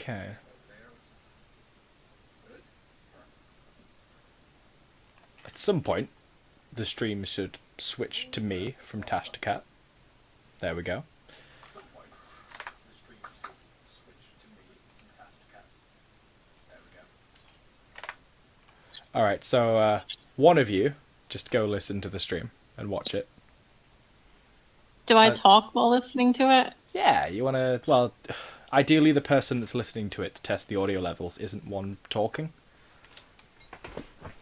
Okay. At some point, the stream should switch to me from Tash to Cat. There we go. Alright, so one of you just go listen to the stream and watch it. Do I talk while listening to it? Yeah, you want to... Well, ideally the person that's listening to it to test the audio levels isn't one talking.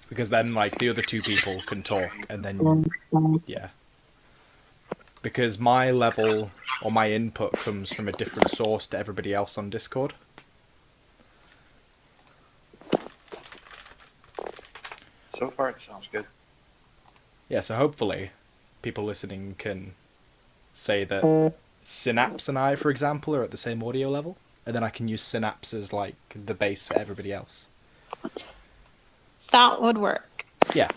Because then, like, the other two people can talk, and then... Yeah. Because my level, or my input, comes from a different source to everybody else on Discord. So far, it sounds good. Yeah, so hopefully people listening can say that Synapse and I, for example, are at the same audio level, and then I can use Synapse as, like, the base for everybody else. That would work. Yeah.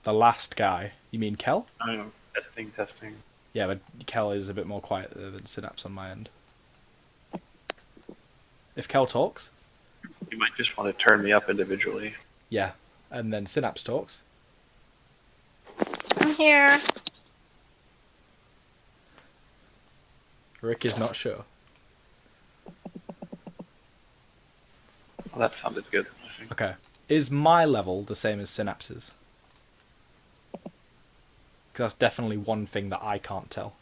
The last guy. You mean Kel? I know. Testing. Yeah, but Kel is a bit more quiet than Synapse on my end. If Kel talks... You might just want to turn me up individually. Yeah, and then Synapse talks. I'm here. Rick is not sure. Well, that sounded good, I think. Okay. Is my level the same as Synapse's? Because that's definitely one thing that I can't tell.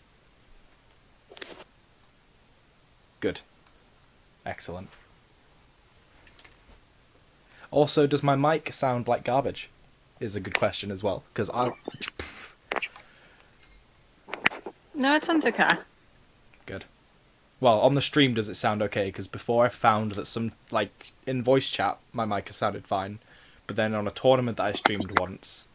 Good. Excellent. Also, does my mic sound like garbage? Is a good question as well. Because I... No, it sounds okay. Good. Well, on the stream does it sound okay? Because before I found that some... Like, in voice chat, my mic has sounded fine. But then on a tournament that I streamed once...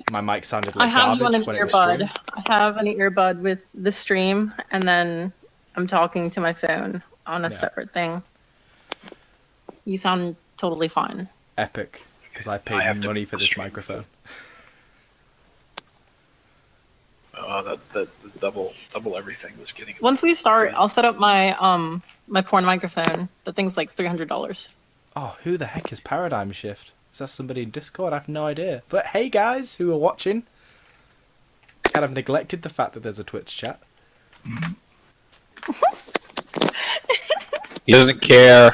My mic sounded like garbage when it was streamed. I have an earbud with the stream, and then I'm talking to my phone on a separate thing. You sound totally fine. Epic, because I paid money for this microphone. The double everything was getting... Once we start, I'll set up my my porn microphone. The thing's like $300. Oh, who the heck is Paradigm Shift? Is that somebody in Discord? I have no idea. But hey guys who are watching, kind of neglected the fact that there's a Twitch chat. He doesn't care.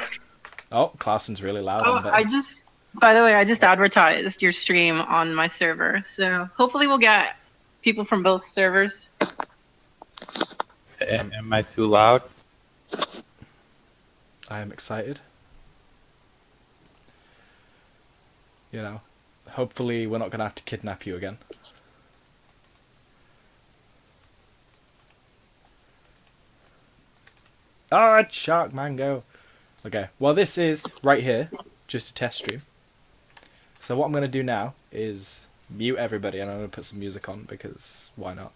Oh, Clausen's really loud. By the way, I just advertised your stream on my server, so hopefully we'll get people from both servers. Am I too loud? I am excited. You know, hopefully we're not going to have to kidnap you again. Oh, it's Shark Mango. Okay, well this is, right here, just a test stream. So what I'm going to do now is mute everybody, and I'm going to put some music on, because why not?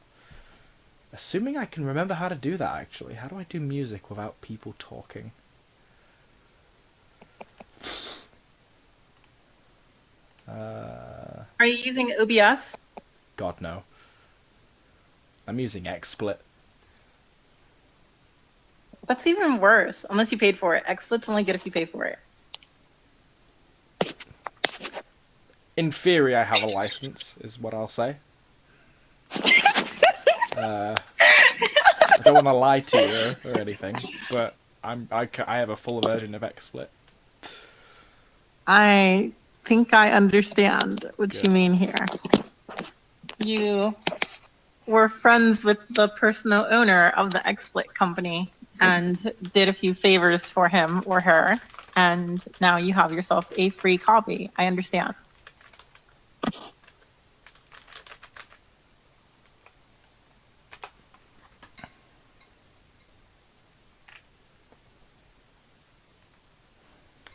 Assuming I can remember how to do that, actually. How do I do music without people talking? Are you using OBS? God, no. I'm using XSplit. That's even worse, unless you paid for it. XSplit's only good if you pay for it. In theory, I have a license, is what I'll say. I don't want to lie to you or anything, but I have a full version of XSplit. I think I understand what Good. you mean here. You were friends with the personal owner of the XSplit company and did a few favors for him or her, and now you have yourself a free copy. I understand.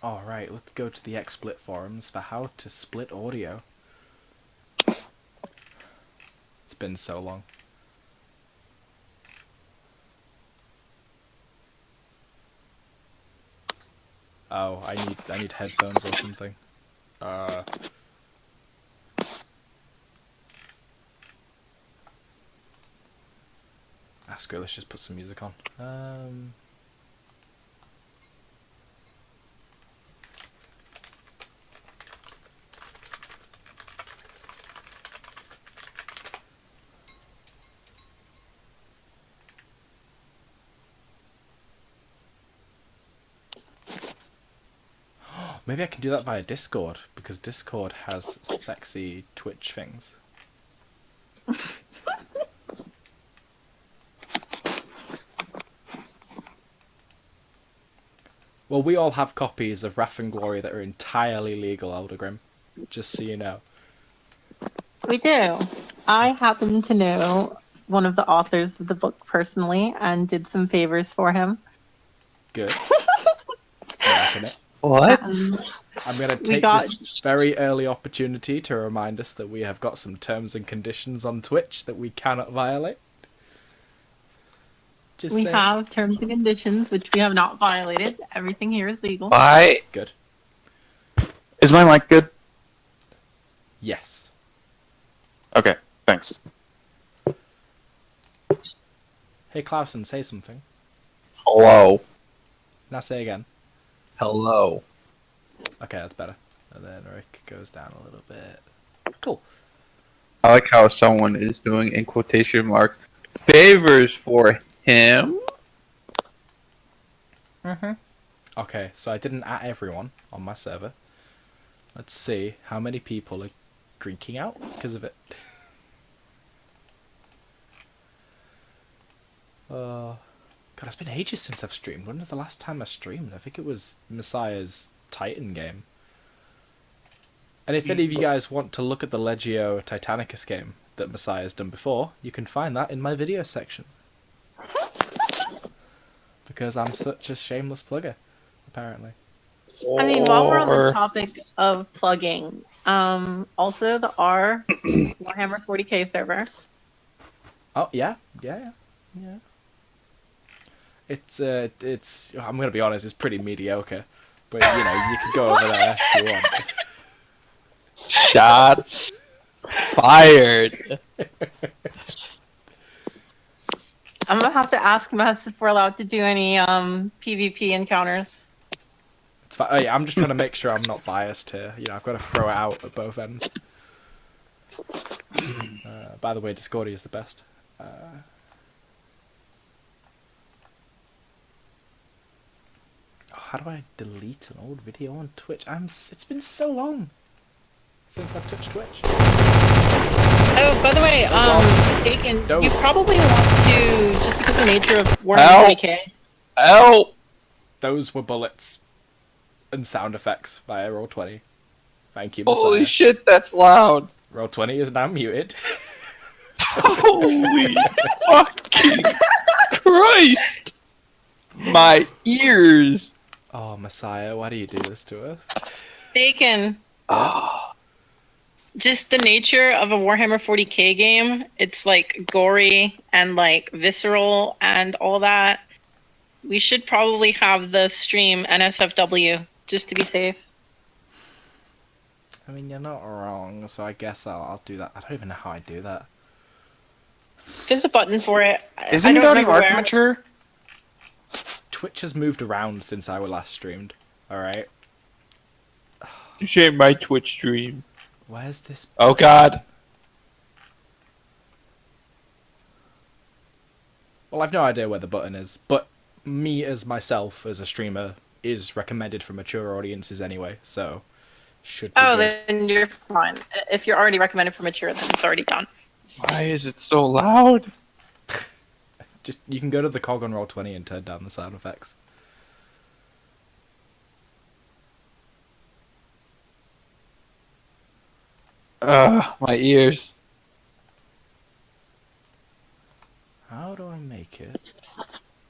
Alright, let's go to the XSplit forums for how to split audio. It's been so long. Oh, I need headphones or something. screw it, let's just put some music on. Maybe I can do that via Discord, because Discord has sexy Twitch things. Well, we all have copies of Wrath and Glory that are entirely legal, Eldergrim. Just so you know. We do. I happen to know one of the authors of the book personally and did some favors for him. Good. Liking it. What? I'm going to We take got- this very early opportunity to remind us that we have got some terms and conditions on Twitch that we cannot violate. Just We saying. have terms and conditions, which we have not violated. Everything here is legal. Why? Good. Is my mic good? Yes. Okay, thanks. Hey, Clausen, say something. Hello. Now say again. Hello. Okay, that's better. And then Rick goes down a little bit. Cool. I like how someone is doing, in quotation marks, favors for him. Okay, so I didn't at everyone on my server. Let's see how many people are greeking out because of it. God, it's been ages since I've streamed. When was the last time I streamed? I think it was Messiah's Titan game. And if any of you guys want to look at the Legio Titanicus game that Messiah's done before, you can find that in my video section. Because I'm such a shameless plugger, apparently. I mean, while we're on Or- the topic of plugging, also the R Warhammer 40k server. Oh yeah. It's. I'm gonna be honest. It's pretty mediocre, but you know you could go over there if you want. Shots fired. I'm gonna have to ask Mess if we're allowed to do any PvP encounters. It's fine. Oh, yeah, I'm just trying to make sure I'm not biased here. You know, I've got to throw it out at both ends. By the way, Discordia is the best. How do I delete an old video on Twitch? It's been so long since I've touched Twitch. Oh, by the way, Taken, No. you probably want to, just because of the nature of Warhammer Ow. 40k. Help! Those were bullets and sound effects via Roll20. Thank you, Messiah. Holy shit, that's loud. Roll20 is now muted. Holy fucking Christ! My ears! Oh, Messiah, why do you do this to us? Taken, Ah. just the nature of a Warhammer 40k game, it's like gory and like visceral and all that. We should probably have the stream NSFW just to be safe. I mean, you're not wrong, so I guess I'll do that. I don't even know how I do that. There's a button for it. Isn't I it don't already remember marked where. mature? Twitch has moved around since I last streamed. Alright? Shame my Twitch stream. Where's this? Oh god. Well, I've no idea where the button is, but me as myself, as a streamer, is recommended for mature audiences anyway, so should be Oh, good. then you're fine. If you're already recommended for mature, then it's already done. Why is it so loud? Just you can go to the cog on Roll20 and turn down the sound effects. My ears. How do I make it?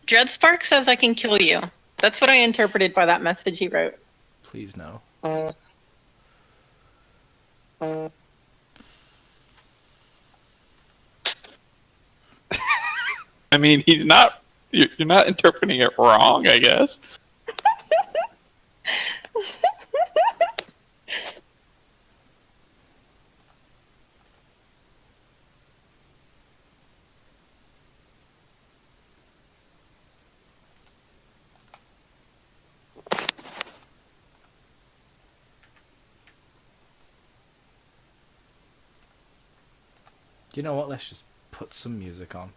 Dreadspark says I can kill you. That's what I interpreted by that message he wrote. Please no. I mean, he's not. You're not interpreting it wrong, I guess. You know what? Let's just put some music on.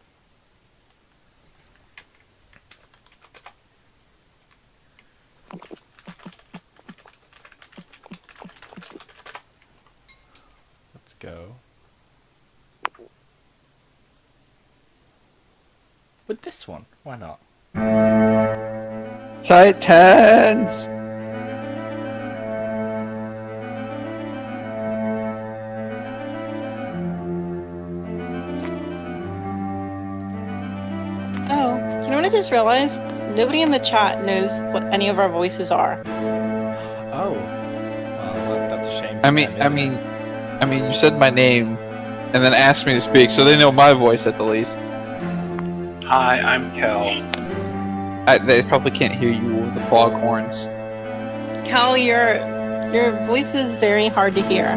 Let's go. With this one, why not? Titans! Oh, you know what I just realized? Nobody in the chat knows what any of our voices are. Oh. Well, that's a shame. I mean, you said my name, and then asked me to speak, so they know my voice at the least. Hi, I'm Kel. They probably can't hear you over the foghorns. Cal, your voice is very hard to hear.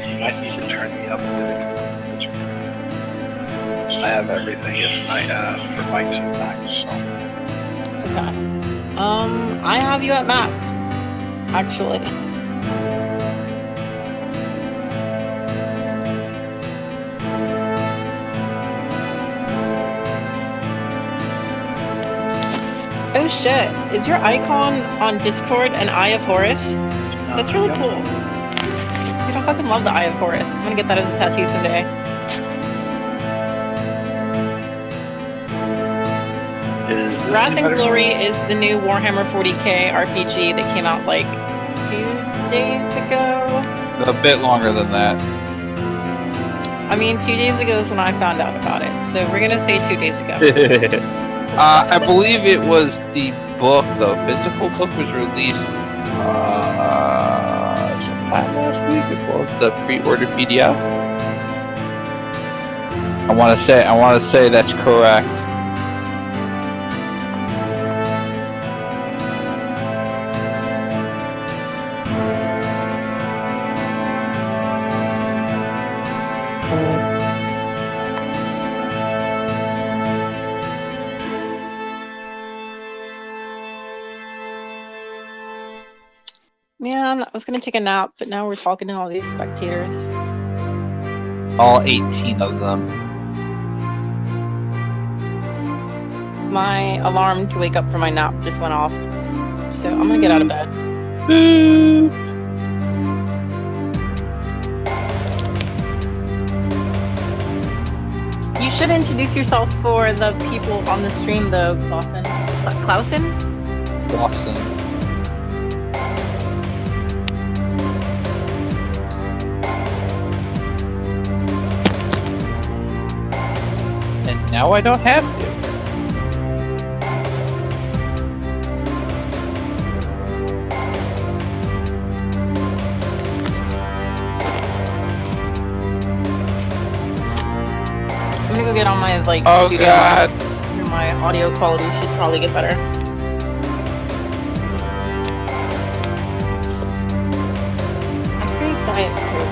You might need to turn me up a bit. I have everything for mics and Macs. Okay. I have you at max, actually. Oh shit, is your icon on Discord an Eye of Horus? That's really cool. Dude, I fucking love the Eye of Horus. I'm gonna get that as a tattoo someday. Wrath and Glory is the new Warhammer 40k RPG that came out like 2 days ago. A bit longer than that. I mean, 2 days ago is when I found out about it, so we're gonna say 2 days ago. I believe it was the book, the physical book was released sometime last week, as well as the pre-order PDF. I want to say that's correct. Man, I was gonna take a nap, but now we're talking to all these spectators. All 18 of them. My alarm to wake up from my nap just went off, so I'm gonna get out of bed. Boo! You should introduce yourself for the people on the stream, though, Clausen. Clausen? Awesome. And now I don't have to. I'm gonna go get on my Oh studio god. mic. My audio quality should probably get better. I crave Diet Coke.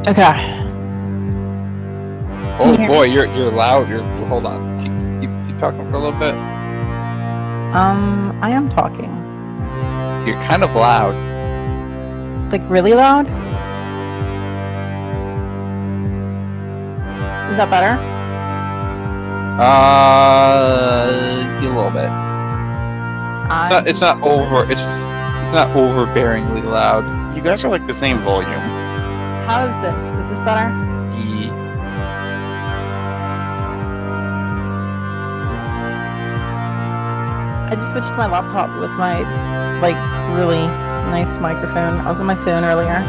Okay. Oh boy, you're loud. Hold on. Keep talking for a little bit. I am talking. You're kind of loud. Like really loud? Is that better? A little bit. It's not overbearingly loud. You guys are like the same volume. How is this? Is this better? I just switched to my laptop with my, like, really nice microphone. I was on my phone earlier.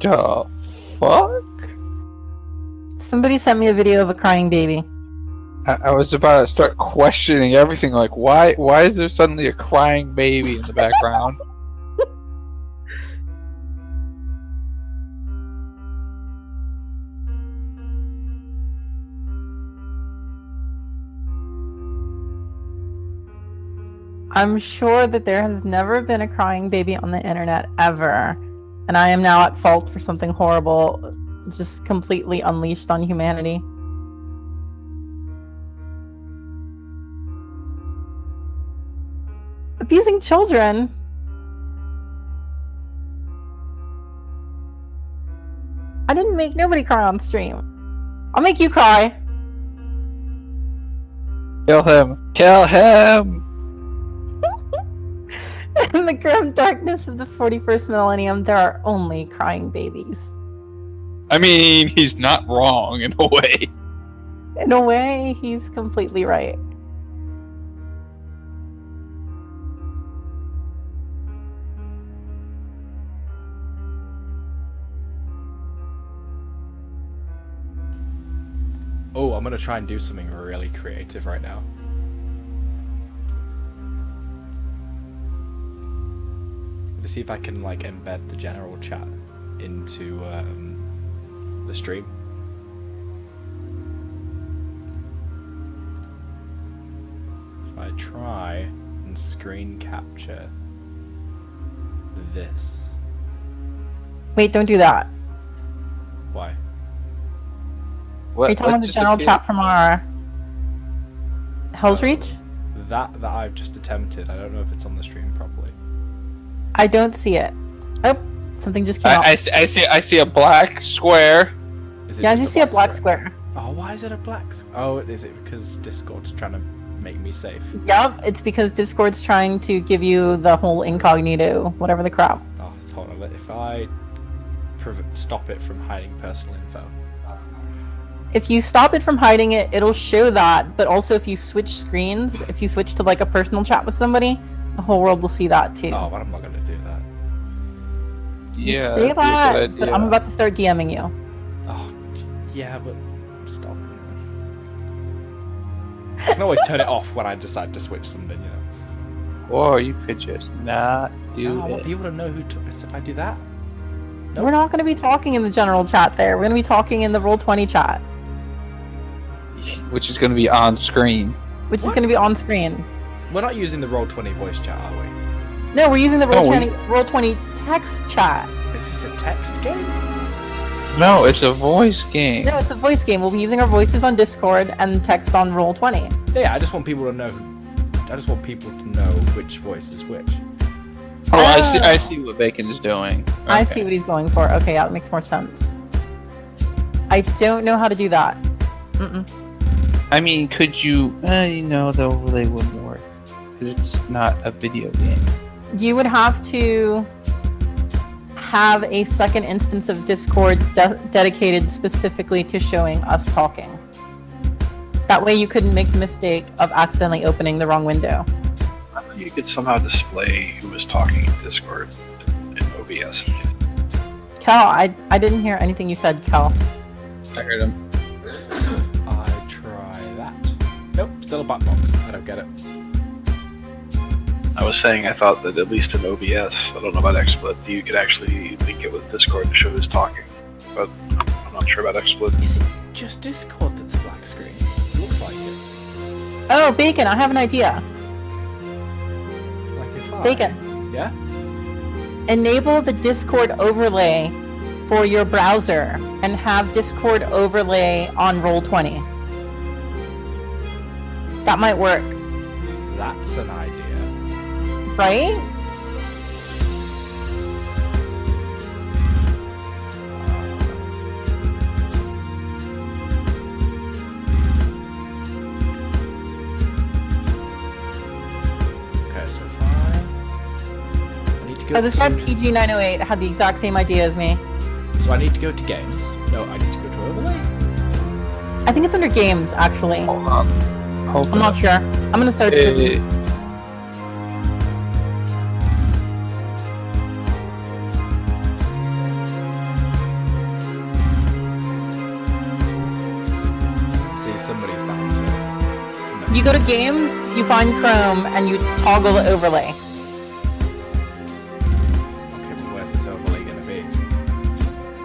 The fuck? Somebody sent me a video of a crying baby. I was about to start questioning everything. Like, why is there suddenly a crying baby in the background? I'm sure that there has never been a crying baby on the internet ever, and I am now at fault for something horrible, just completely unleashed on humanity. Abusing children? I didn't make nobody cry on stream. I'll make you cry. Kill him! Kill him! In the grim darkness of the 41st millennium, there are only crying babies. I mean, he's not wrong in a way. In a way, he's completely right. Oh, I'm gonna try and do something really creative right now. To see if I can like embed the general chat into the stream. If I try and screen capture this. Wait, don't do that. Why? Are you talking about the general chat from our Helsreach? That I've just attempted. I don't know if it's on the stream properly. I don't see it. Oh, something just came out. I see a black square. Is it Yeah, I just just see a black square. Oh, why is it a black Oh, is it because Discord's trying to make me safe? Yep, it's because Discord's trying to give you the whole incognito, whatever the crap. Oh, hold on. If I stop it from hiding personal info. If you stop it from hiding it, it'll show that, but also if you switch screens, if you switch to like a personal chat with somebody, the whole world will see that too. Oh, but I'm not gonna do that. Yeah. Say that'd be a that, good but idea. I'm about to start DMing you. Oh, yeah, but stop. I can always turn it off when I decide to switch something, you know. Or you could just not do I want it. people to know who took this if I do that. Nope. We're not going to be talking in the general chat there. We're going to be talking in the Roll20 chat, Which is going to be on screen. which is going to be on screen. We're not using the Roll20 voice chat, are we? No, we're using the No, Roll20 text chat. Is this a text game? No, it's a voice game. No, it's a voice game. We'll be using our voices on Discord and text on Roll20. Yeah, I just want people to know. I just want people to know which voice is which. Oh, I see what Bacon's doing. I Okay. see what he's going for. Okay, yeah, that makes more sense. I don't know how to do that. Mm-mm. I mean, could you? The overlay wouldn't work because it's not a video game. You would have to have a second instance of Discord dedicated specifically to showing us talking. That way you couldn't make the mistake of accidentally opening the wrong window. I thought you could somehow display who was talking in Discord in OBS. Kel, I didn't hear anything you said, Kel. I heard him. I try that. Nope, still a button box. I don't get it. I was saying I thought that at least in OBS, I don't know about XSplit, you could actually link it with Discord to show who's talking. But I'm not sure about XSplit. Is it just Discord that's a black screen? It looks like it. Oh, Bacon, I have an idea. Like if I... Bacon, Yeah? enable the Discord overlay for your browser and have Discord overlay on Roll20. That might work, That's an idea. right? Okay, so if I need to go Oh, this guy to... PG908 had the exact same idea as me. So I need to go to games. No, I need to go to overlay. I think it's under games, actually. Hold on. Hold I'm on. not sure. I'm gonna search for you. See, somebody's bound to know. You go to games, you find Chrome, and you toggle the overlay. Okay, but where's this overlay gonna be?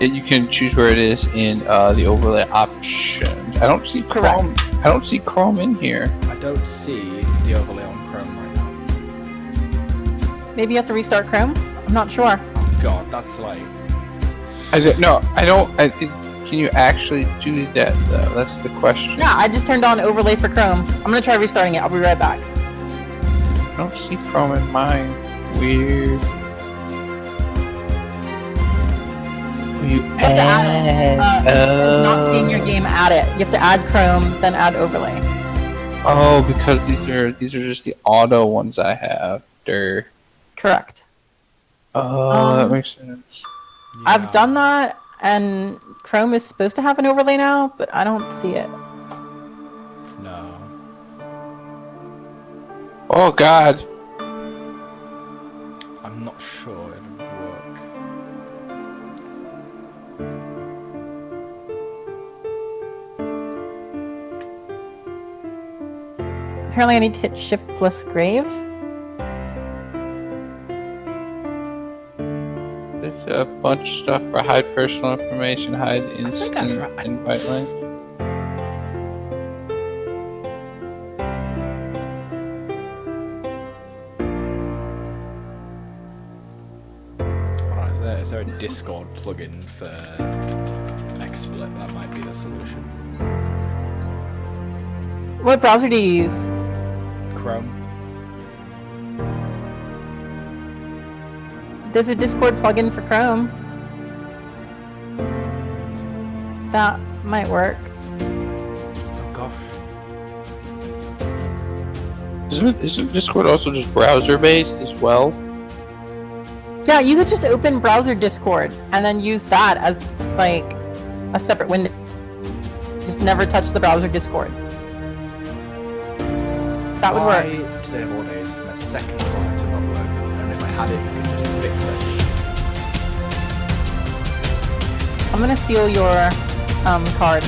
You can choose where it is in the overlay options. I don't see Chrome. I don't see Chrome in here. I don't see the overlay on Chrome right now. Maybe you have to restart Chrome? I'm not sure. Oh god, that's like... I don't. Can you actually do that though? That's the question. Yeah, I just turned on overlay for Chrome. I'm gonna try restarting it. I'll be right back. I don't see Chrome in mine. Weird. You have to add it. Not seeing your game, add it. You have to add Chrome, then add overlay. Oh, because these are just the auto ones I have. They're... Correct. Oh, that makes sense. I've done that, and Chrome is supposed to have an overlay now, but I don't see it. No. Oh God. I'm not sure it'll work. Apparently I need to hit Shift plus Grave. There's a bunch of stuff for hide personal information, hide instant invite link. Hold on, is there a Discord plugin for XSplit? That might be the solution. What browser do you use? Chrome. There's a Discord plugin for Chrome. That might work. Oh gosh. Isn't Discord also just browser based as well? Yeah, you could just open browser Discord and then use that as like a separate window. Just never touch the browser Discord. That would work. Why today of all days is my second monitor not working, and if I had it, you could just fix it. I'm gonna steal your card.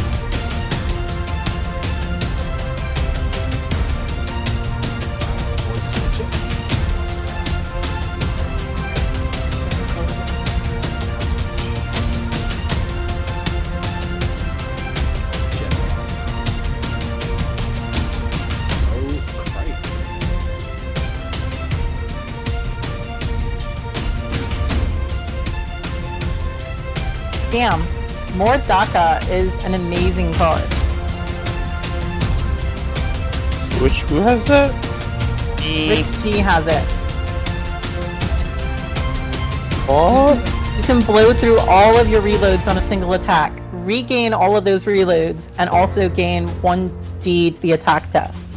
Damn, More DACA is an amazing card. Who has that? Rick G has it. What? You can blow through all of your reloads on a single attack, regain all of those reloads, and also gain 1d to the attack test.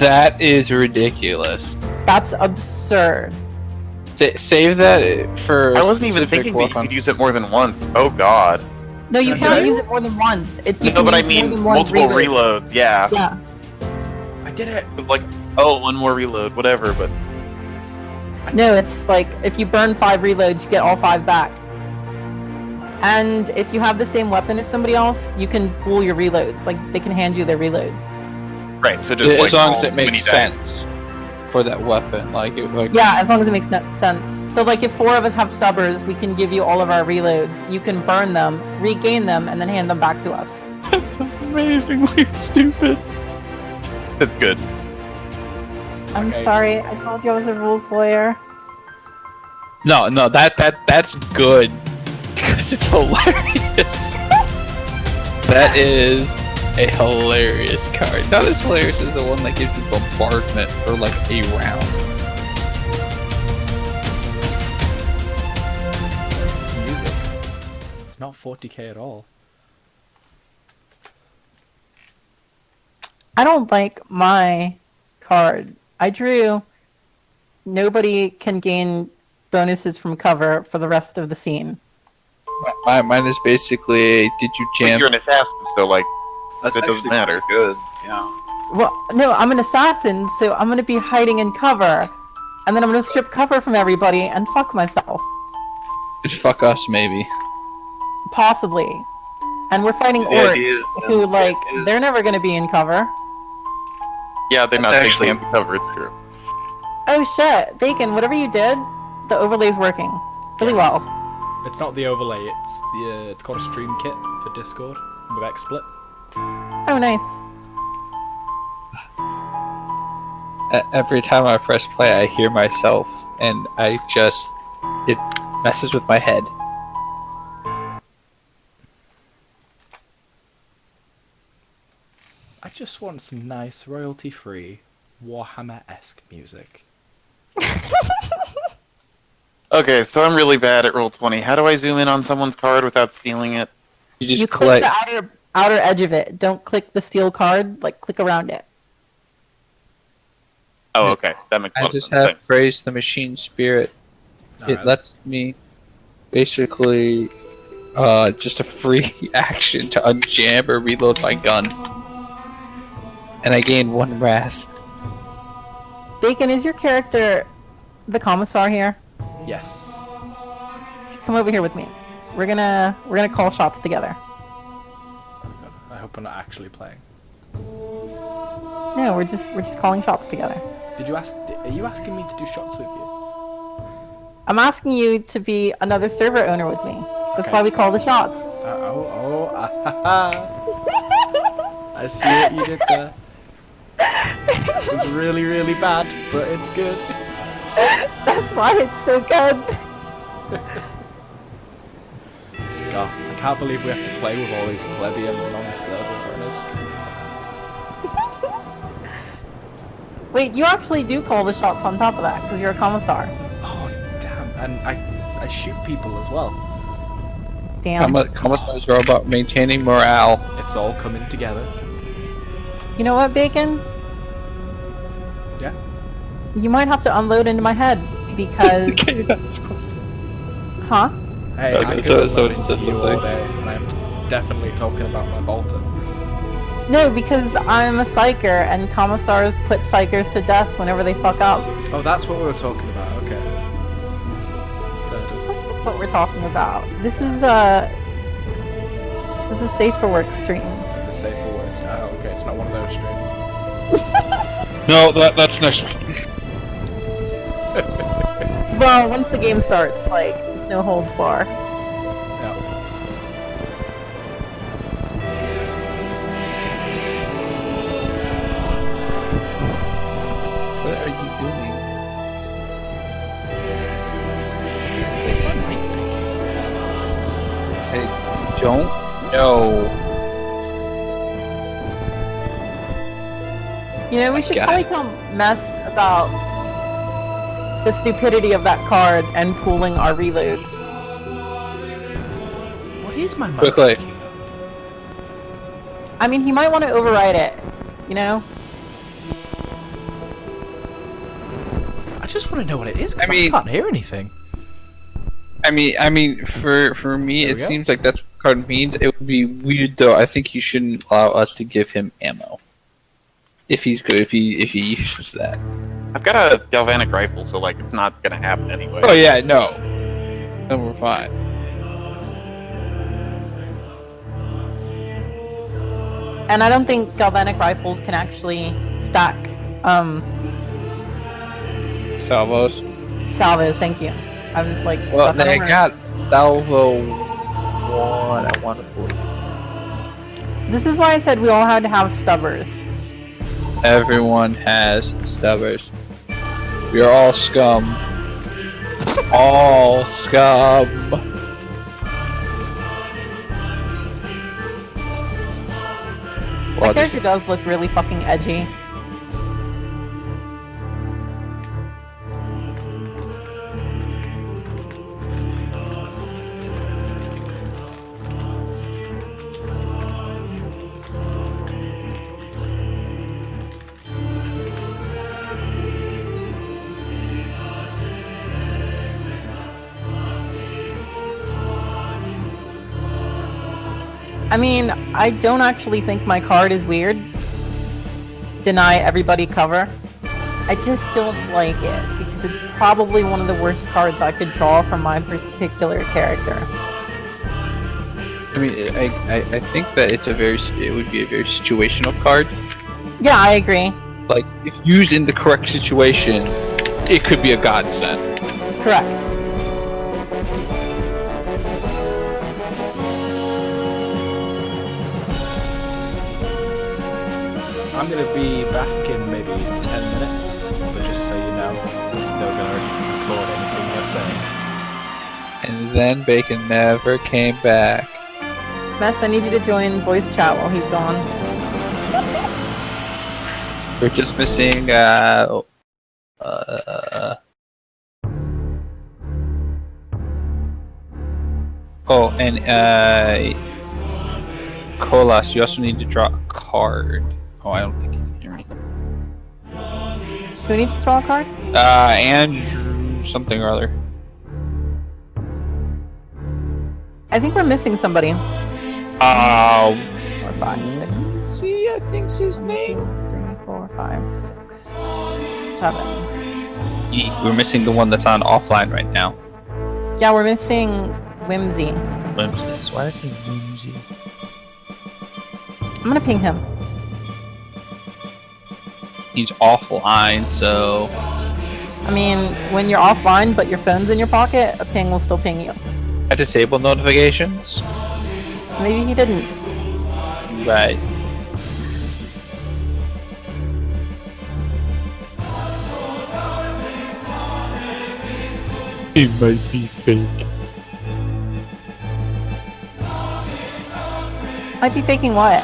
That is ridiculous. That's absurd. Save that for. I wasn't even specific thinking that you weapon. could use it more than once. Oh god. No, you Can I can't do use it? it more than once. It's you No, can but I use more mean than one multiple reload. reloads. Yeah. Yeah. I did it. It was like, oh, one more reload, whatever. But No, it's like if you burn 5 reloads, you get all 5 back. And if you have the same weapon as somebody else, you can pool your reloads. Like they can hand you their reloads. right, so just As like long as roll it makes many dice. sense for that weapon, like it like. Yeah, as long as it makes sense. So like if 4 of us have stubbers, we can give you all of our reloads. You can burn them, regain them, and then hand them back to us. That's amazingly stupid. That's good. I'm Okay. sorry, I told you I was a rules lawyer. No, that's good because it's hilarious. That is a hilarious card. Not as hilarious as the one that gives you bombardment for like a round. Where's this music? It's not 40k at all. I don't like my card. I drew nobody can gain bonuses from cover for the rest of the scene. Mine is basically, did you But jam? you're an assassin, so like That's That doesn't actually matter. pretty good. Yeah. Well, no, I'm an assassin, so I'm gonna be hiding in cover. And then I'm gonna strip cover from everybody and fuck myself. Fuck us, maybe. Possibly. And we're fighting The orcs, idea is- who, like, is- they're never gonna be in cover. yeah, they're not That's taking actually- hands to cover. It's true. Oh shit, Bacon, whatever you did, the overlay's working. Really Yes. well. It's not the overlay. It's the. It's called a stream kit for Discord with XSplit. Oh, nice. Every time I press play, I hear myself, and it messes with my head. I just want some nice royalty-free Warhammer-esque music. Okay, so I'm really bad at Roll20. How do I zoom in on someone's card without stealing it? You just You click collect. the outer edge of it. Don't click the steel card, like, click around it. Oh, okay. That makes a I lot of just sense. have Thanks. praised the machine spirit. It Alright. lets me basically just a free action to unjam or reload my gun. And I gain 1 wrath. Bacon, is your character the commissar here? Yes. Come over here with me. We're gonna call shots together. Oh God, I hope I'm not actually playing. No, we're just calling shots together. Did you ask? Are you asking me to do shots with you? I'm asking you to be another server owner with me. That's Okay. why we call the shots. I see what you did there. It was really, really bad, but it's good. That's why it's so good. God, I can't believe we have to play with all these plebeian non-server runners. Wait, you actually do call the shots on top of that, because you're a commissar. Oh, damn. And I shoot people as well. Damn. Commissars are about maintaining morale. It's all coming together. You know what, Bacon? Yeah? You might have to unload into my head, because... Okay, that's close. Huh? Hey, I Okay, could so upload it it said to you all something. day, and I'm definitely talking about my Bolton. No, because I'm a psyker, and commissars put psykers to death whenever they fuck up. Oh, that's what we were talking about. Okay. Fair Of enough. course that's what we're talking about. This is a safe for work stream. It's a safer word. Oh, okay. It's not one of those streams. No, that's next week. Well, once the game starts, like, it's no holds bar. Yeah. What are you doing? Where's my mic picking? I don't know. You know, we should God. probably tell Mess about the stupidity of that card and pooling our reloads. What is my mic Quickly. picking? I mean, he might want to override it, you know? I just want to know what it is, 'cause I mean- I can't hear anything. I mean, for me, There we it go. seems like that's card means. It would be weird though. I think you shouldn't allow us to give him ammo. If he's good, if he uses that. I've got a galvanic rifle, so like it's not gonna happen anyway. Oh yeah, no. Then we're fine. And I don't think galvanic rifles can actually stack Salvos. salvos. Thank you. I was like, Well, stuck on they a word. got salvo 1. I want to believe. This is why I said we all had to have stubbers. Everyone has stubbers. We are all scum. All scum. My Well, character does look really fucking edgy. I mean, I don't actually think my card is weird. Deny everybody cover. I just don't like it because it's probably one of the worst cards I could draw from my particular character. I mean, I think that it would be a very situational card. Yeah, I agree. Like, if used in the correct situation, it could be a godsend. Correct. I'm gonna be back in maybe 10 minutes, but just so you know, it's still gonna record anything you're saying. And then Bacon never came back. Mess, I need you to join voice chat while he's gone. We're just missing, Oh, and, Colas, you also need to draw a card. Oh, I don't think you can hear me. Who needs to draw a card? Andrew something or other. I think we're missing somebody. 4, 5, 6. See, I think's his name. 3, 4, 5, 6, 7. We're missing the one that's on offline right now. Yeah, we're missing Whimsy. Whimsy. Why is he Whimsy? I'm gonna ping him. He's offline, so I mean, when you're offline but your phone's in your pocket, a ping will still ping you. I disable notifications. Maybe he didn't. Right. It might be fake. Might be faking what?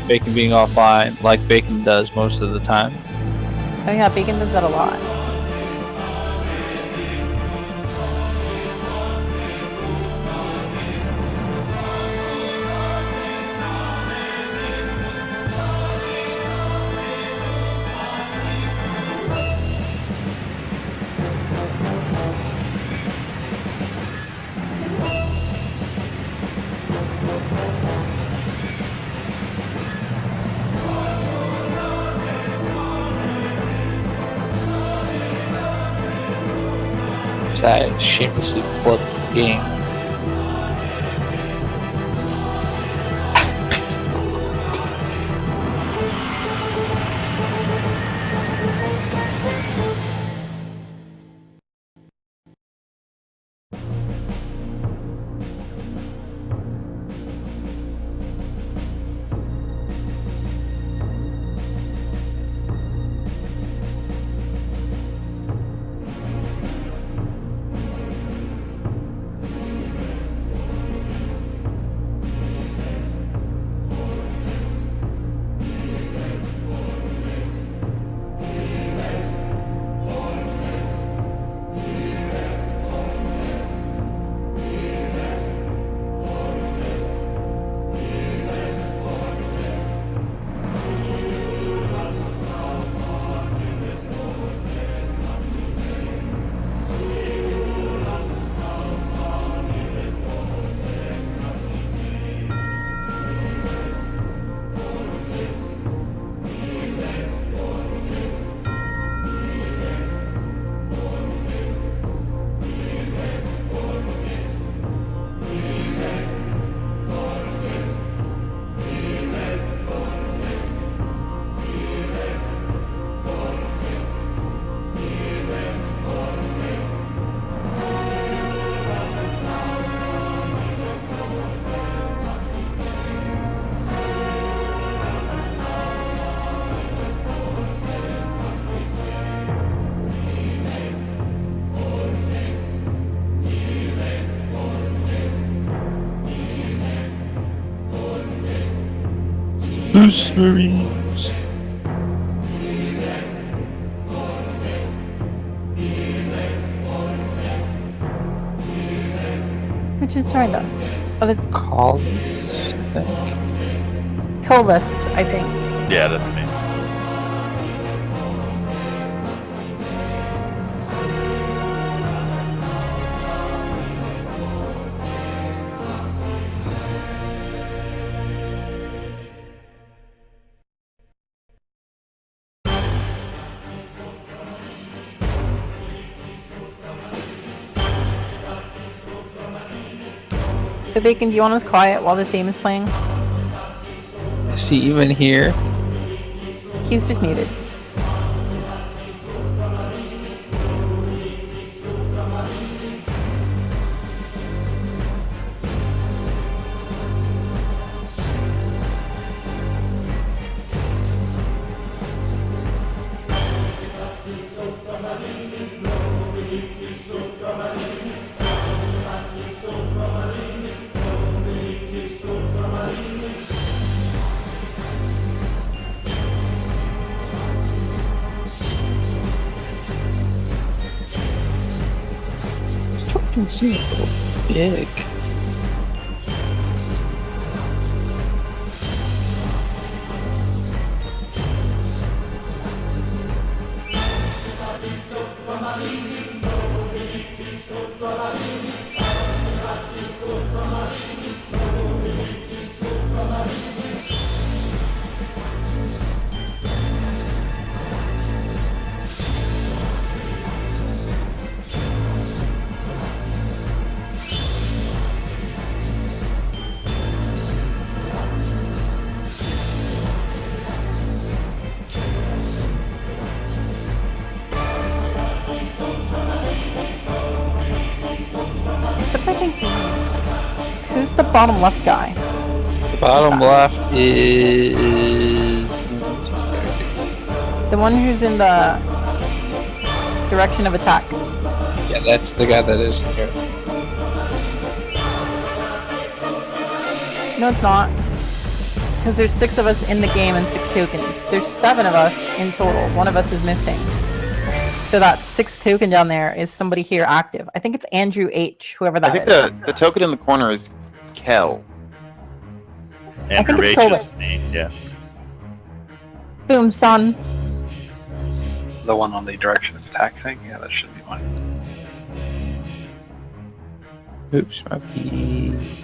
Bacon being offline, like Bacon does most of the time. Oh yeah, Bacon does that a lot. That shamelessly plugged game. Space Marines. Who just joined us? Oh, the Call this, I think. Colas, I think. Yeah, that's me. So Bacon, do you want us quiet while the theme is playing? Is he even here? He's just muted. This token seems a little big. Except I think... Who's the bottom left guy? The bottom left is... What's this guy The one who's in the direction of attack. do? Yeah, that's the guy that is here. No, it's not. Because there's 6 of us in the game and 6 tokens. There's 7 of us in total. 1 of us is missing. So that 6th token down there is somebody here active. I think it's Andrew H, whoever I that think is. the token in the corner is Kel. Andrew it's H Colin. is me. Yeah. Boom, son. The one on the direction of attack thing? Yeah, that should be mine. Oops, might be...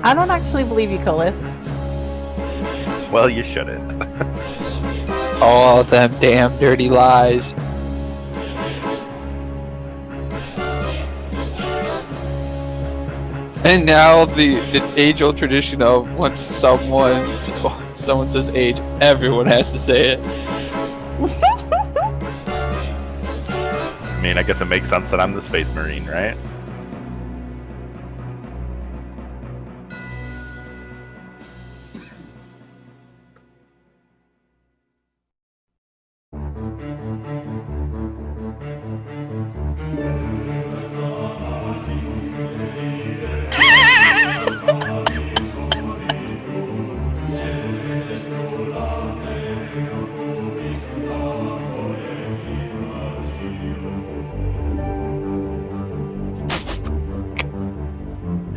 I don't actually believe you, Colas. Well, you shouldn't. All them damn dirty lies. And now the age-old tradition of once someone says age, everyone has to say it. I mean, I guess it makes sense that I'm the Space Marine, right?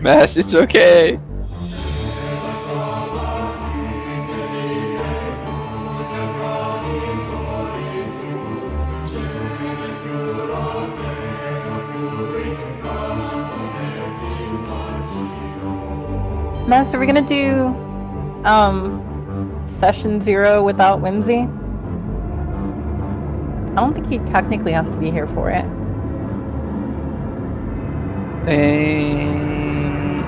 Mess, it's okay. Mess, are we gonna do session 0 without Whimsy? I don't think he technically has to be here for it. And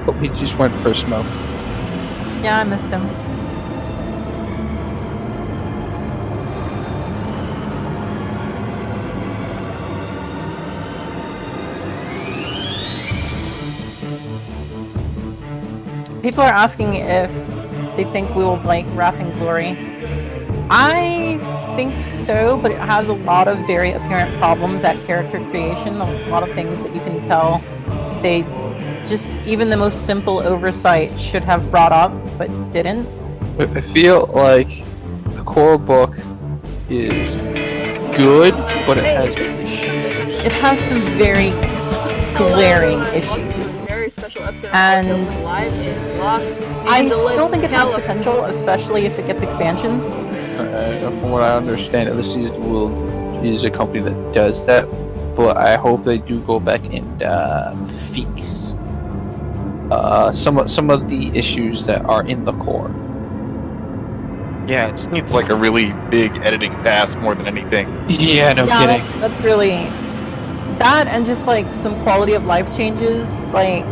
oh, he just went for a smoke. Yeah, I missed him. People are asking if they think we will like Wrath and Glory. I think so, but it has a lot of very apparent problems at character creation. A lot of things that you can tell they just, even the most simple oversight should have brought up, but didn't. I feel like the core book is good, but it has issues. It has some very glaring issues. Very special episode And live in Los I Angeles, still think it has California. potential, especially if it gets expansions. From what I understand, at least is a company that does that, but I hope they do go back and fix some of the issues that are in the core. Yeah, it just needs like a really big editing pass more than anything. Yeah, no Yeah, kidding. that's really that, and just like some quality of life changes. Like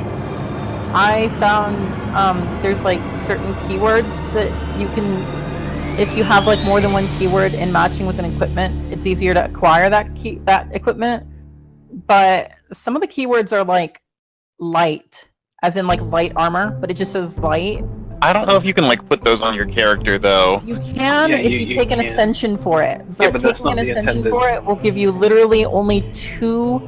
I found there's like certain keywords that you can, if you have like more than one keyword in matching with an equipment, it's easier to acquire that equipment. But some of the keywords are like light, as in like light armor, but it just says light. I don't know if you can like put those on your character though. You can Yeah, if you you take an can. ascension for it, but but that's taking not an the ascension intended- for it will give you literally only 2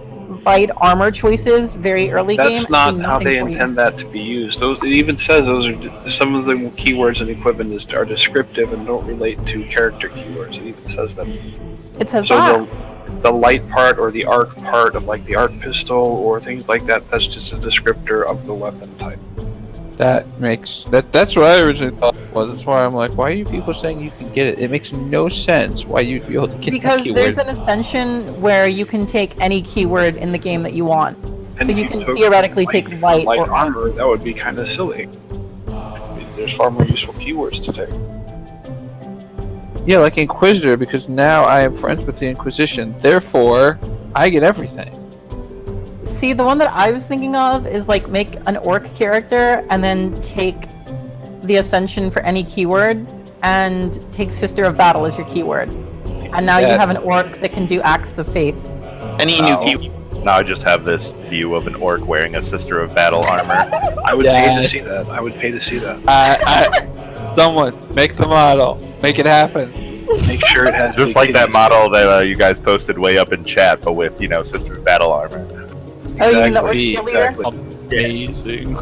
light armor choices very early game. That's not and do how nothing they for you. intend that to be used. Those, it even says those are some of the keywords and equipment are descriptive and don't relate to character keywords. It even says them. It says So that. the light part or the arc part of like the arc pistol or things like that, that's just a descriptor of the weapon type. That makes that's what I originally thought it was. That's why I'm like, why are you people saying you can get it? It makes no sense why you'd be able to get Because that keyword. there's an ascension where you can take any keyword in the game that you want. And So if you can took theoretically take light or armor, that would be kind of silly. I mean, there's far more useful keywords to take. Yeah, like Inquisitor, because now I am friends with the Inquisition. Therefore, I get everything. See, the one that I was thinking of is like make an orc character and then take the ascension for any keyword and take Sister of Battle as your keyword. And now you Yeah. have an orc that can do Acts of Faith. Any new key. Now I just have this view of an orc wearing a Sister of Battle armor. I would Yeah. pay to see that. I would pay to see that. Someone make the model, make it happen. Make sure it has Just the like that kitties. model that you guys posted way up in chat, but with, Sister of Battle armor. Oh, you mean the orc Exactly, cheerleader? exactly. Amazing.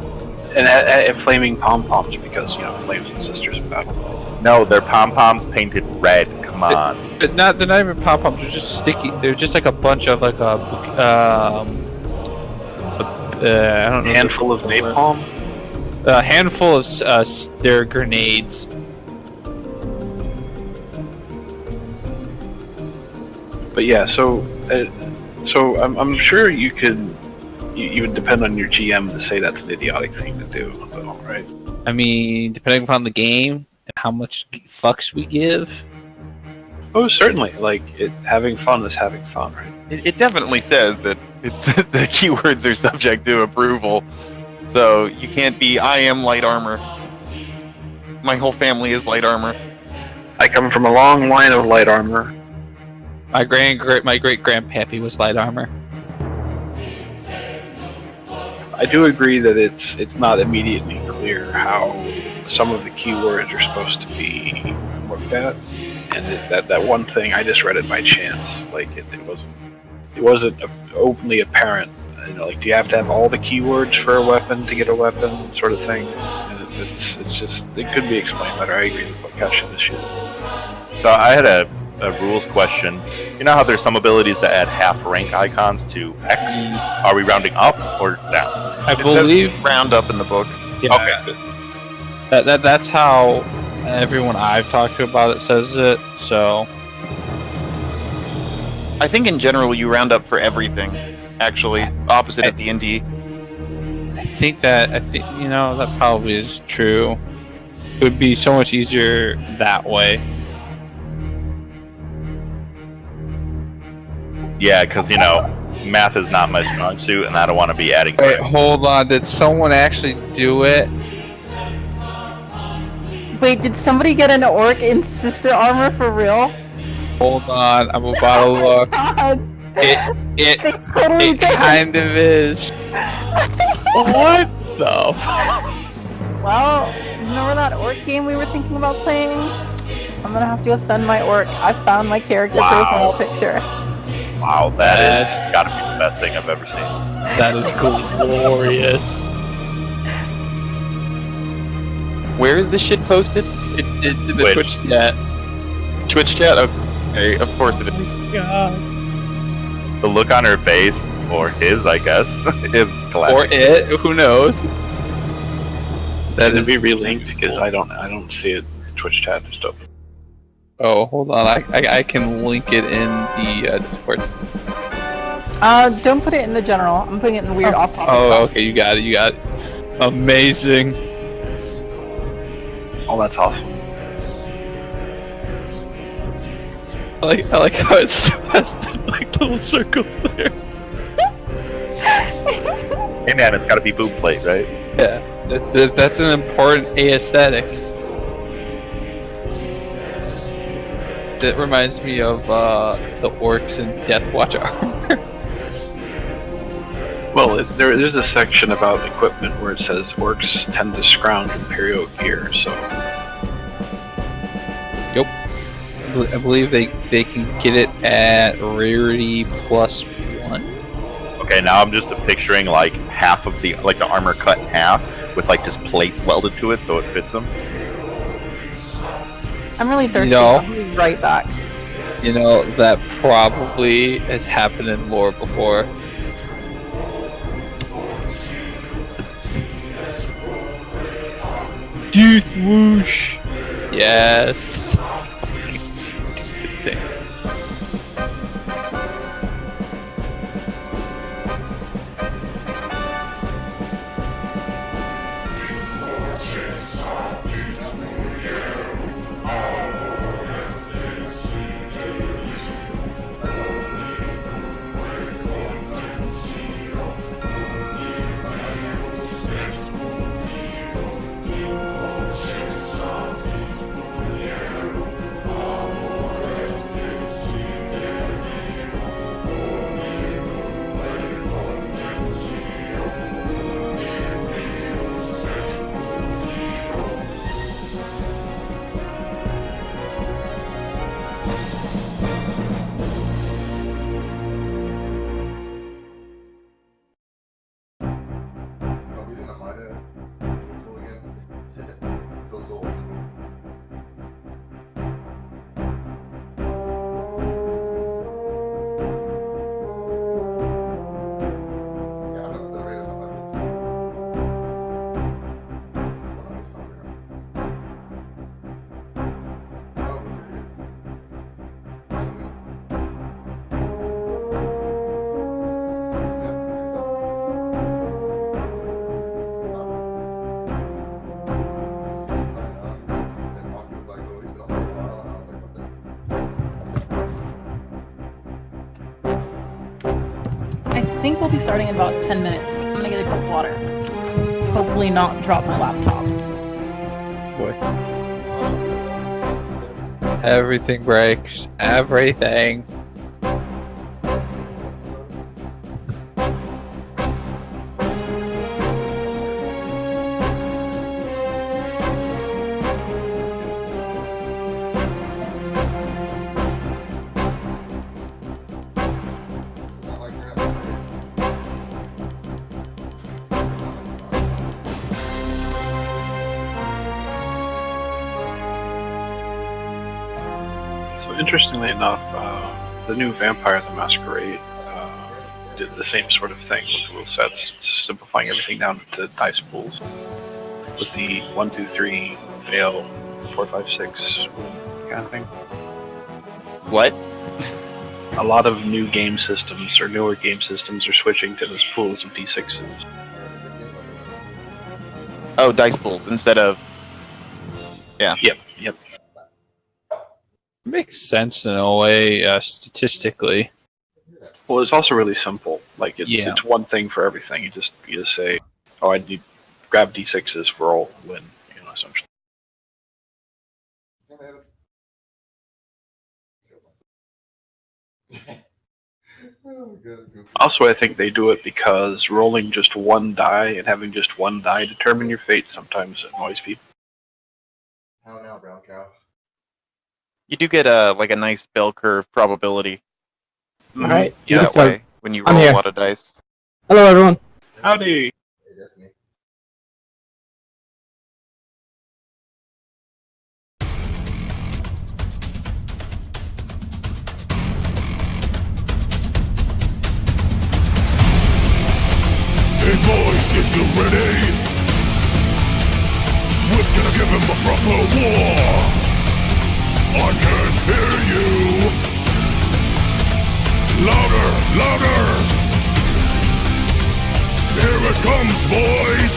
And flaming pom-poms because, flames and sisters of battle. No, they're pom-poms painted red. Come on. But they're not even pom poms. They're just sticky. They're just like a bunch of like I don't know. Handful of napalm. A handful of their grenades. But yeah, so I'm sure you could. You would depend on your GM to say that's an idiotic thing to do, though, right? I mean, depending upon the game and how much fucks we give. Oh, certainly. Like having fun is having fun, right? It definitely says that it's the keywords are subject to approval. So you can't be, I am light armor. My whole family is light armor. I come from a long line of light armor. My great grandpappy was light armor. I do agree that it's not immediately clear how some of the keywords are supposed to be looked at, and that one thing I just read it by chance. Like it wasn't openly apparent. Like, do you have to have all the keywords for a weapon to get a weapon, sort of thing? And it's just it could be explained better. I agree with what Kashin is shooting. So I had a rules question. You know how there's some abilities that add half rank icons to X? Are we rounding up or down? I It says believe round up in the book. yeah, Okay. that's how everyone I've talked to about it says it. So I think in general you round up for everything. Actually, opposite of D&D. I think that that probably is true. It would be so much easier that way. Yeah, because math is not my strong suit, and I don't want to be adding. Wait, hold on. Did someone actually do it? Wait, did somebody get an orc in sister armor for real? Hold on. I'm about to look. God. It They totally it did. kind of is. What the? Well, remember that orc game we were thinking about playing? I'm gonna have to go send my orc. I found my character Wow. profile picture. Wow, that is gotta be the best thing I've ever seen. That is glorious. Where is this shit posted? It's in the Wait. Twitch chat. Twitch chat? Okay, of course it is. God. The look on her face, or his, I guess, is classic. Or it. Who knows? That Can it is be relinked? Because I don't see it. Twitch chat just open. Oh, hold on. I can link it in the Discord. Don't put it in the general. I'm putting it in the weird off-topic Oh, stuff. okay. You got it. Amazing. Oh, that's awesome. I like how it still has the like little circles there. Hey man, it's gotta be boob plate, right? Yeah, that's an important aesthetic. That reminds me of the orcs in Deathwatch armor. Well, there's a section about equipment where it says orcs tend to scrounge Imperial gear, so Yep. I believe they can get it at rarity +1. Okay, now I'm just picturing like half of the armor cut in half with like just plates welded to it so it fits them. I'm really thirsty. No. I'll be right back. That probably has happened in lore before. Death whoosh. Yes. Fucking stupid thing. I think we'll be starting in about 10 minutes. I'm gonna get a cup of water. Hopefully not drop my laptop. Boy. Everything breaks. Everything. interestingly enough, the new Vampire the Masquerade did the same sort of thing with the rule sets, simplifying everything down to dice pools. With the 1, 2, 3, fail, 4, 5, 6 kind of thing. What? A lot of new game systems or newer game systems are switching to those pools of d6s. Oh, dice pools instead of. Yeah. Yep. Makes sense in a way, statistically. Well, it's also really simple. Like Yeah. it's one thing for everything. You just say, "Oh, I need grab d6s, roll, win." Essentially. Also, I think they do it because rolling just one die and having just one die determine your fate sometimes annoys people. How now, brown cow? You do get a nice bell curve probability Alright, that way when you I'm roll here. a lot of dice. Hello, everyone. Howdy. Hey, that's me. Hey boys, is you ready? We're gonna give him a proper war. I can't hear you. Louder, louder. Here it comes, boys.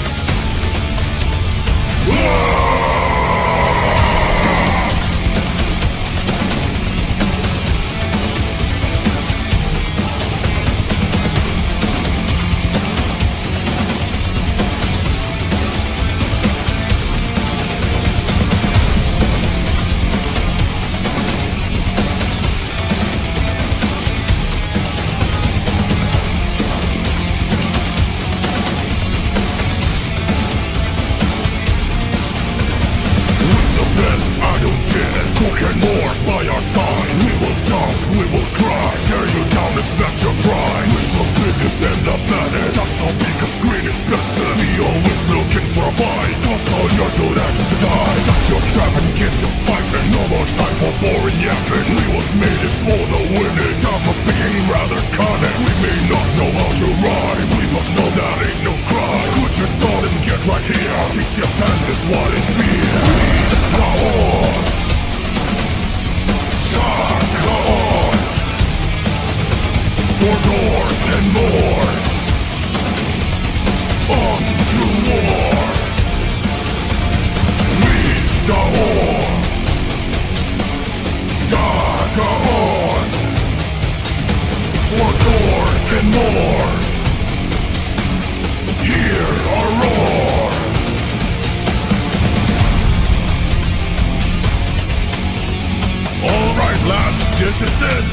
Who's the best? I don't guess. Who can more by our side? We will stomp, we will cry. Tear you down and snatch your pride. Who's the biggest and the baddest? Just so because green is bestest. We always looking for a fight. Cause all you're good at is to die. Shut your trap and get to fighting. No more time for boring yapping. We was made it for the winning. Time for being rather cunning. We may not know how to ride. We but know that ain't no crime. Quit your stall and get right here. Teach your pants is what is fear. Peace, powers. Dark on. For more and more. On to war. Reach the horns. Dark on. For more and more. Hear our roar. Alright lads, this is it.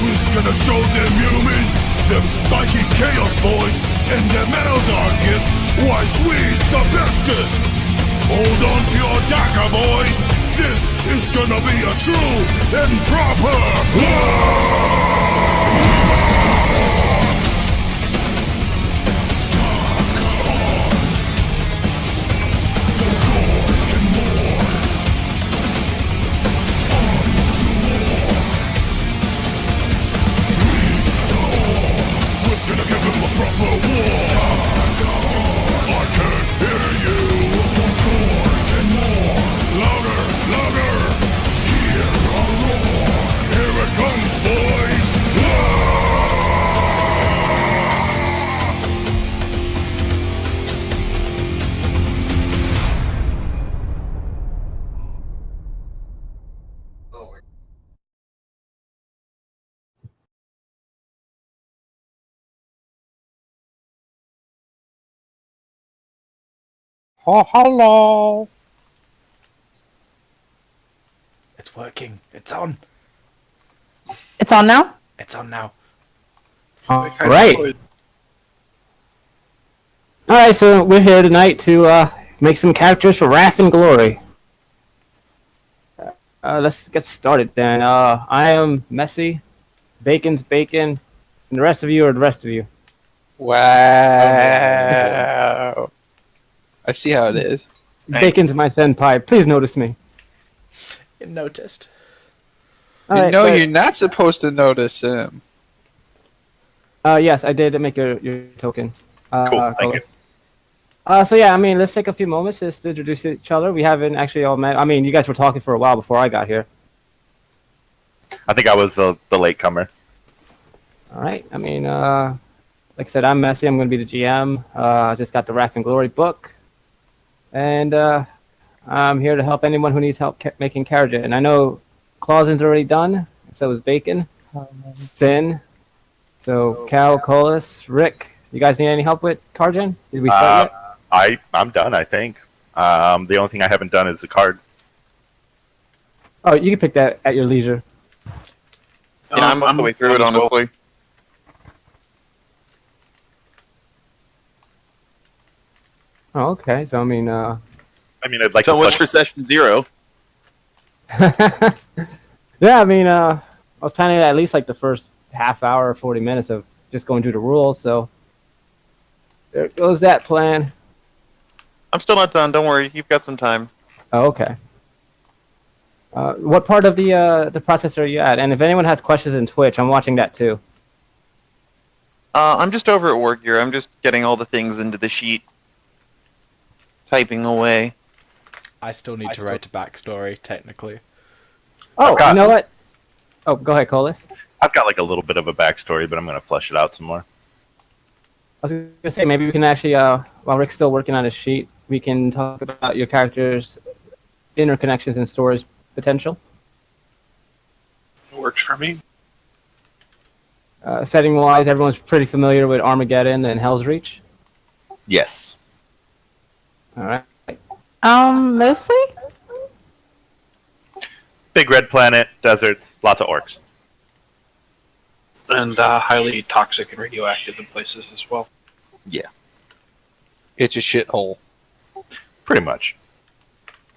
Who's gonna show them humans, them spiky chaos boys, and them Eldar kids, why we's the bestest. Hold on to your dagger, boys. This is gonna be a true and proper Oh, hello. It's working. It's on. It's on now? It's on now. Alright. Alright, so we're here tonight to make some characters for Wrath and Glory. Let's get started then. I am Messy, Bacon's Bacon, and the rest of you are the rest of you. Wow. I see how it is. Bacon's my senpai. Please notice me. You noticed. Alright, no, but- you're not supposed to notice him. Yes, I did make your token. Cool, thank you. So yeah, I mean, let's take a few moments just to introduce each other. We haven't actually all met. I mean, you guys were talking for a while before I got here. I think I was the latecomer. All right. I mean, like I said, I'm Messi. I'm going to be the GM. I just got the Wrath and Glory book, and I'm here to help anyone who needs help making Carriage. And I know Clausen's already done. So is Bacon, Sin. So Cal, Colas, Rick. You guys need any help with Cargen? Did we start yet? I'm done, I think. The only thing I haven't done is the card. Oh, you can pick that at your leisure. Yeah, I'm the way through it, honestly. Oh, okay. So I mean, I mean, I'd like So to much touch- for session 0. yeah. I mean, I was planning at least like the first half hour or 40 minutes of just going through the rules. So there goes that plan. I'm still not done. Don't worry. You've got some time. Oh, okay. What part of the process are you at? And if anyone has questions in Twitch, I'm watching that too. I'm just over at War Gear. I'm just getting all the things into the sheet. Typing away. I still need to write a backstory, technically. Oh, you know what? Oh, go ahead, Colas. I've got like a little bit of a backstory, but I'm going to flesh it out some more. I was going to say, maybe we can actually, while Rick's still working on his sheet, we can talk about your character's interconnections and stories potential. Works for me. Setting-wise, everyone's pretty familiar with Armageddon and Helsreach. Yes. All right. Mostly? Big red planet, deserts, lots of orcs. And highly toxic and radioactive in places as well. Yeah. It's a shithole. Pretty much.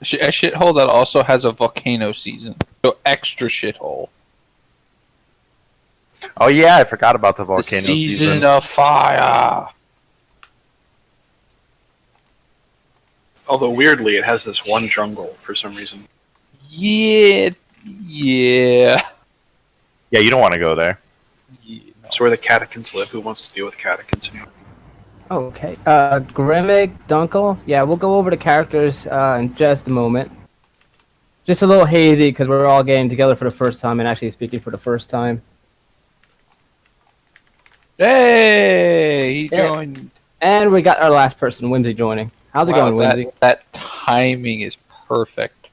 A shithole that also has a volcano season. So extra shithole. Oh yeah, I forgot about the volcano The season season. of fire. Although weirdly, it has this one jungle for some reason. Yeah. Yeah, you don't want to go there. It's where the catechins live. Who wants to deal with catechins anyway? Okay. Grimmick, Dunkel. Yeah, we'll go over the characters in just a moment. Just a little hazy because we're all getting together for the first time and actually speaking for the first time. Hey, he Yeah. joined. And we got our last person, Whimsy, joining. How's it going, Whimsy? That timing is perfect.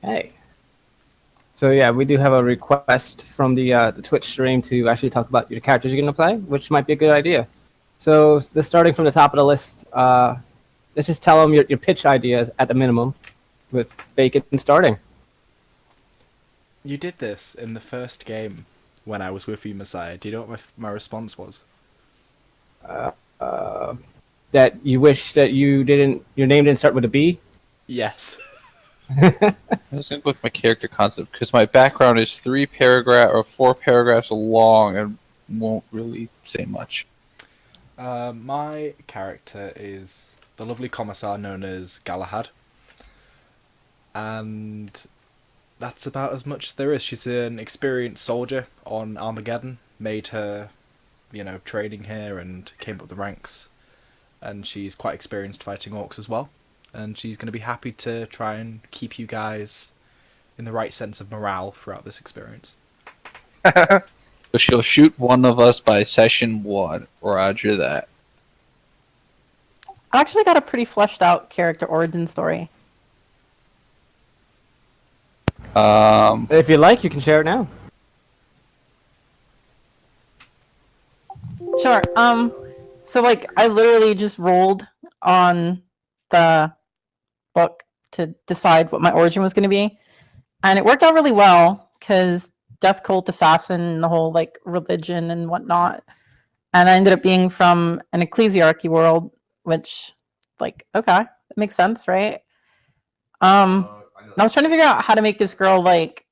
Hey. So yeah, we do have a request from the Twitch stream to actually talk about your characters you're going to play, which might be a good idea. So starting from the top of the list, let's just tell them your pitch ideas at the minimum, with Bacon starting. You did this in the first game when I was with you, Messiah. Do you know what my response was? That you wish that your name didn't start with a B? Yes. I was going to go with my character concept because my background is 4 paragraphs long and won't really say much. My character is the lovely commissar known as Galahad. And that's about as much as there is. She's an experienced soldier on Armageddon, made her, training here and came up the ranks. And she's quite experienced fighting orcs as well. And she's going to be happy to try and keep you guys in the right sense of morale throughout this experience. So she'll shoot one of us by session 1. Roger that. I actually got a pretty fleshed out character origin story. If you like, you can share it now. Sure. So like I literally just rolled on the book to decide what my origin was going to be, and it worked out really well because death cult assassin, the whole like religion and whatnot, and I ended up being from an ecclesiarchy world, which like okay, that makes sense, right? I was trying to figure out how to make this girl like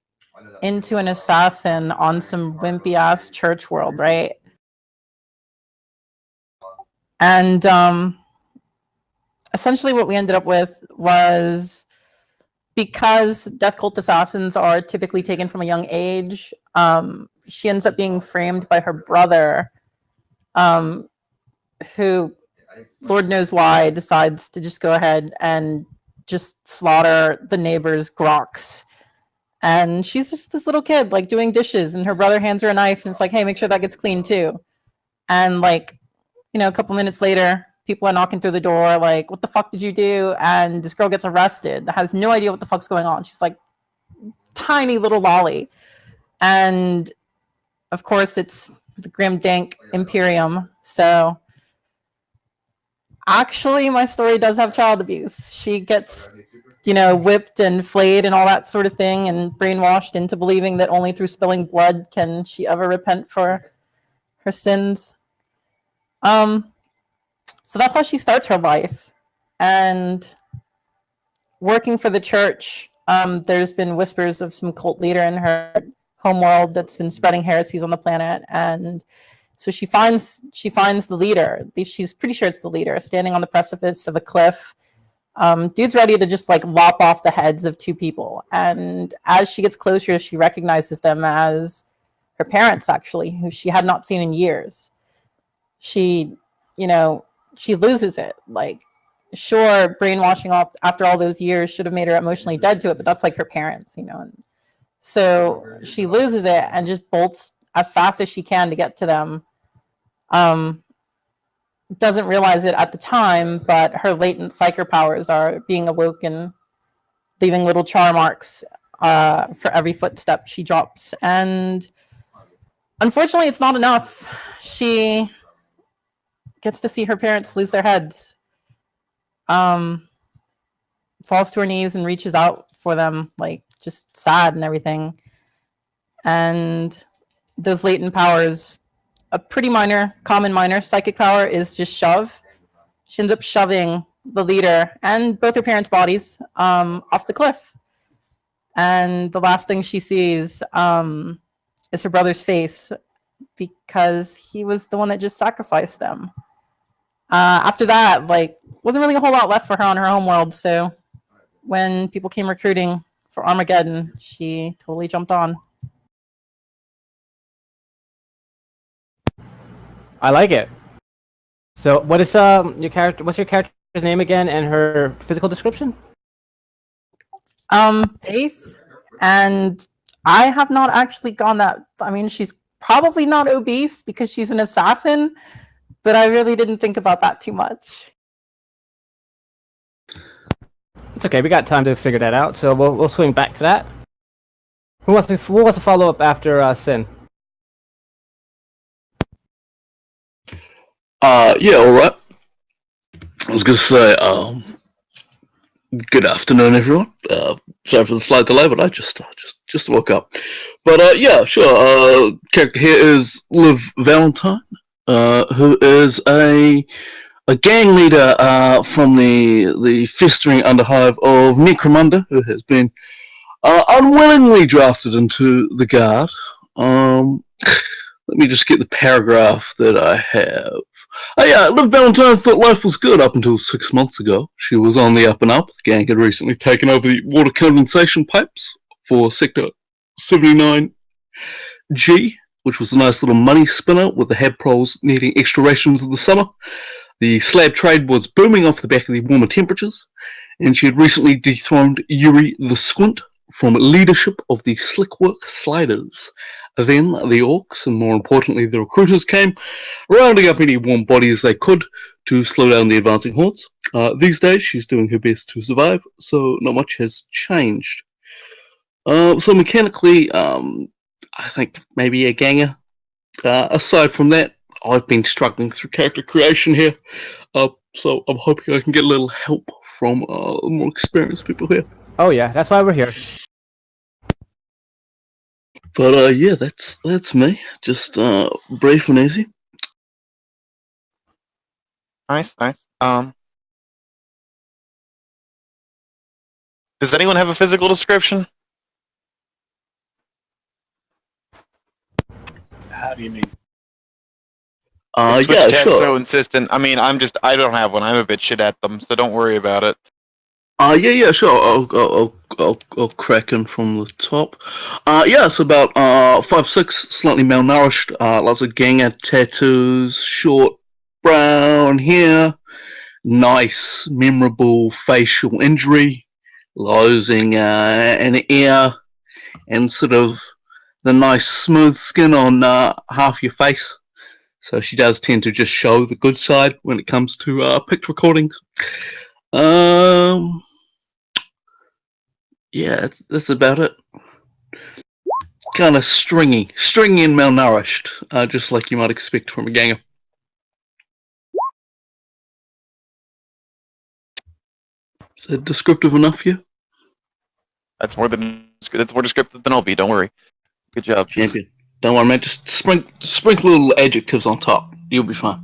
into an assassin on some wimpy ass church world, right? And essentially what we ended up with was because death cult assassins are typically taken from a young age, she ends up being framed by her brother, who, Lord knows why, decides to just go ahead and just slaughter the neighbor's groks. And she's just this little kid, like, doing dishes, and her brother hands her a knife, and it's like, hey, make sure that gets clean too. And, like, a couple minutes later, people are knocking through the door, like, what the fuck did you do? And this girl gets arrested, has no idea what the fuck's going on. She's like, tiny little lolly. And of course, it's the grim dank Imperium. So actually, my story does have child abuse. She gets, whipped and flayed and all that sort of thing, and brainwashed into believing that only through spilling blood can she ever repent for her sins. So that's how she starts her life. And working for the church, there's been whispers of some cult leader in her homeworld that's been spreading heresies on the planet. And so she finds the leader. She's pretty sure it's the leader, standing on the precipice of a cliff. Dude's ready to just, like, lop off the heads of two people. And as she gets closer, she recognizes them as her parents, actually, who she had not seen in years. She loses it. Like, sure, brainwashing off after all those years should have made her emotionally dead to it, but that's like her parents, And so she loses it and just bolts as fast as she can to get to them. Doesn't realize it at the time, but her latent psyker powers are being awoken, leaving little char marks for every footstep she drops. And unfortunately, it's not enough. She gets to see her parents lose their heads. Falls to her knees and reaches out for them, like, just sad and everything. And those latent powers, a pretty common minor psychic power is just shove. She ends up shoving the leader and both her parents' bodies off the cliff. And the last thing she sees is her brother's face, because he was the one that just sacrificed them. After that, like, wasn't really a whole lot left for her on her homeworld. So when people came recruiting for Armageddon, she totally jumped on. I like it. So, what is your character? What's your character's name again, and her physical description? Faith, and I have not actually gone that. I mean, she's probably not obese because she's an assassin, but I really didn't think about that too much. It's okay. We got time to figure that out, so we'll swing back to that. Who wants to follow up after Sin? Yeah, all right. I was gonna say, good afternoon, everyone. Sorry for the slight delay, but I just woke up. But yeah, sure. Character here is Liv Valentine, who is a gang leader from the festering underhive of Necromunda, who has been unwillingly drafted into the guard. Let me just get the paragraph that I have. Oh yeah, Liv Valentine thought life was good up until 6 months ago. She was on the up and up. The gang had recently taken over the water condensation pipes for Sector 79G, which was a nice little money spinner with the head proles needing extra rations in the summer. The slab trade was booming off the back of the warmer temperatures, and she had recently dethroned Yuri the Squint from leadership of the Slickwork Sliders. Then the orcs, and more importantly the recruiters, came, rounding up any warm bodies they could to slow down the advancing hordes. These days she's doing her best to survive, so not much has changed. So mechanically, I think maybe a ganger. Aside from that, I've been struggling through character creation here, so I'm hoping I can get a little help from more experienced people here. Oh yeah, that's why we're here. But yeah, that's me. Just brief and easy. Nice. Does anyone have a physical description? How do you mean? If Yeah, Twitch chat's sure. so insistent. I mean, I don't have one. I'm a bit shit at them, so don't worry about it. Yeah, sure. I'll crack in from the top. Yeah, it's about 5'6", slightly malnourished, lots of ganger tattoos, short brown hair, nice, memorable facial injury, losing an ear, and sort of the nice smooth skin on half your face. So she does tend to just show the good side when it comes to picked recordings. Um, yeah, that's about it. Kind of stringy and malnourished, just like you might expect from a ganger. Is that descriptive enough for you? That's more descriptive than I'll be. Don't worry. Good job. Champion. Don't worry, man. Just sprinkle little adjectives on top. You'll be fine.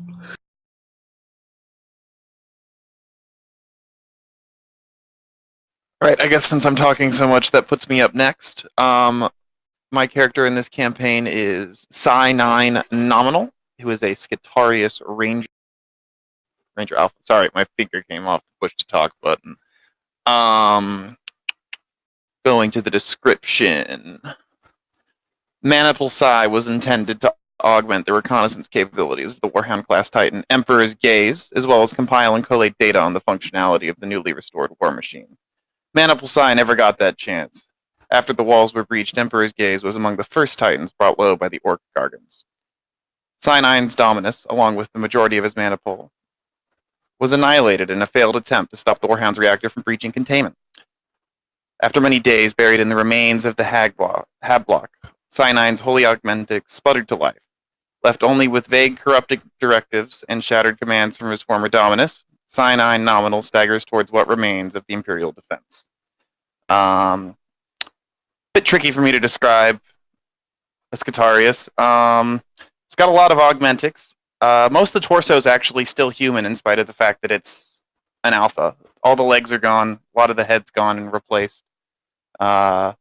All right, I guess since I'm talking so much, that puts me up next. My character in this campaign is Psi-9 Nominal, who is a Scutarius Ranger Alpha. Sorry, my finger came off the push to talk button. Going to the description. Maniple Psi was intended to augment the reconnaissance capabilities of the Warhound class Titan Emperor's Gaze, as well as compile and collate data on the functionality of the newly restored war machine. Maniple Psi never got that chance. After the walls were breached, Emperor's Gaze was among the first Titans brought low by the Orc Gargants. Psi-9's Dominus, along with the majority of his Maniple, was annihilated in a failed attempt to stop the Warhound's reactor from breaching containment. After many days buried in the remains of the Hab block, Psi-9's Holy Augmentic sputtered to life. Left only with vague corrupted directives and shattered commands from his former Dominus, Psi-9 Nominal staggers towards what remains of the Imperial defense. Bit tricky for me to describe Scutarius. It's got a lot of augmentics. Most of the torso is actually still human in spite of the fact that it's an alpha. All the legs are gone. A lot of the head's gone and replaced. Banged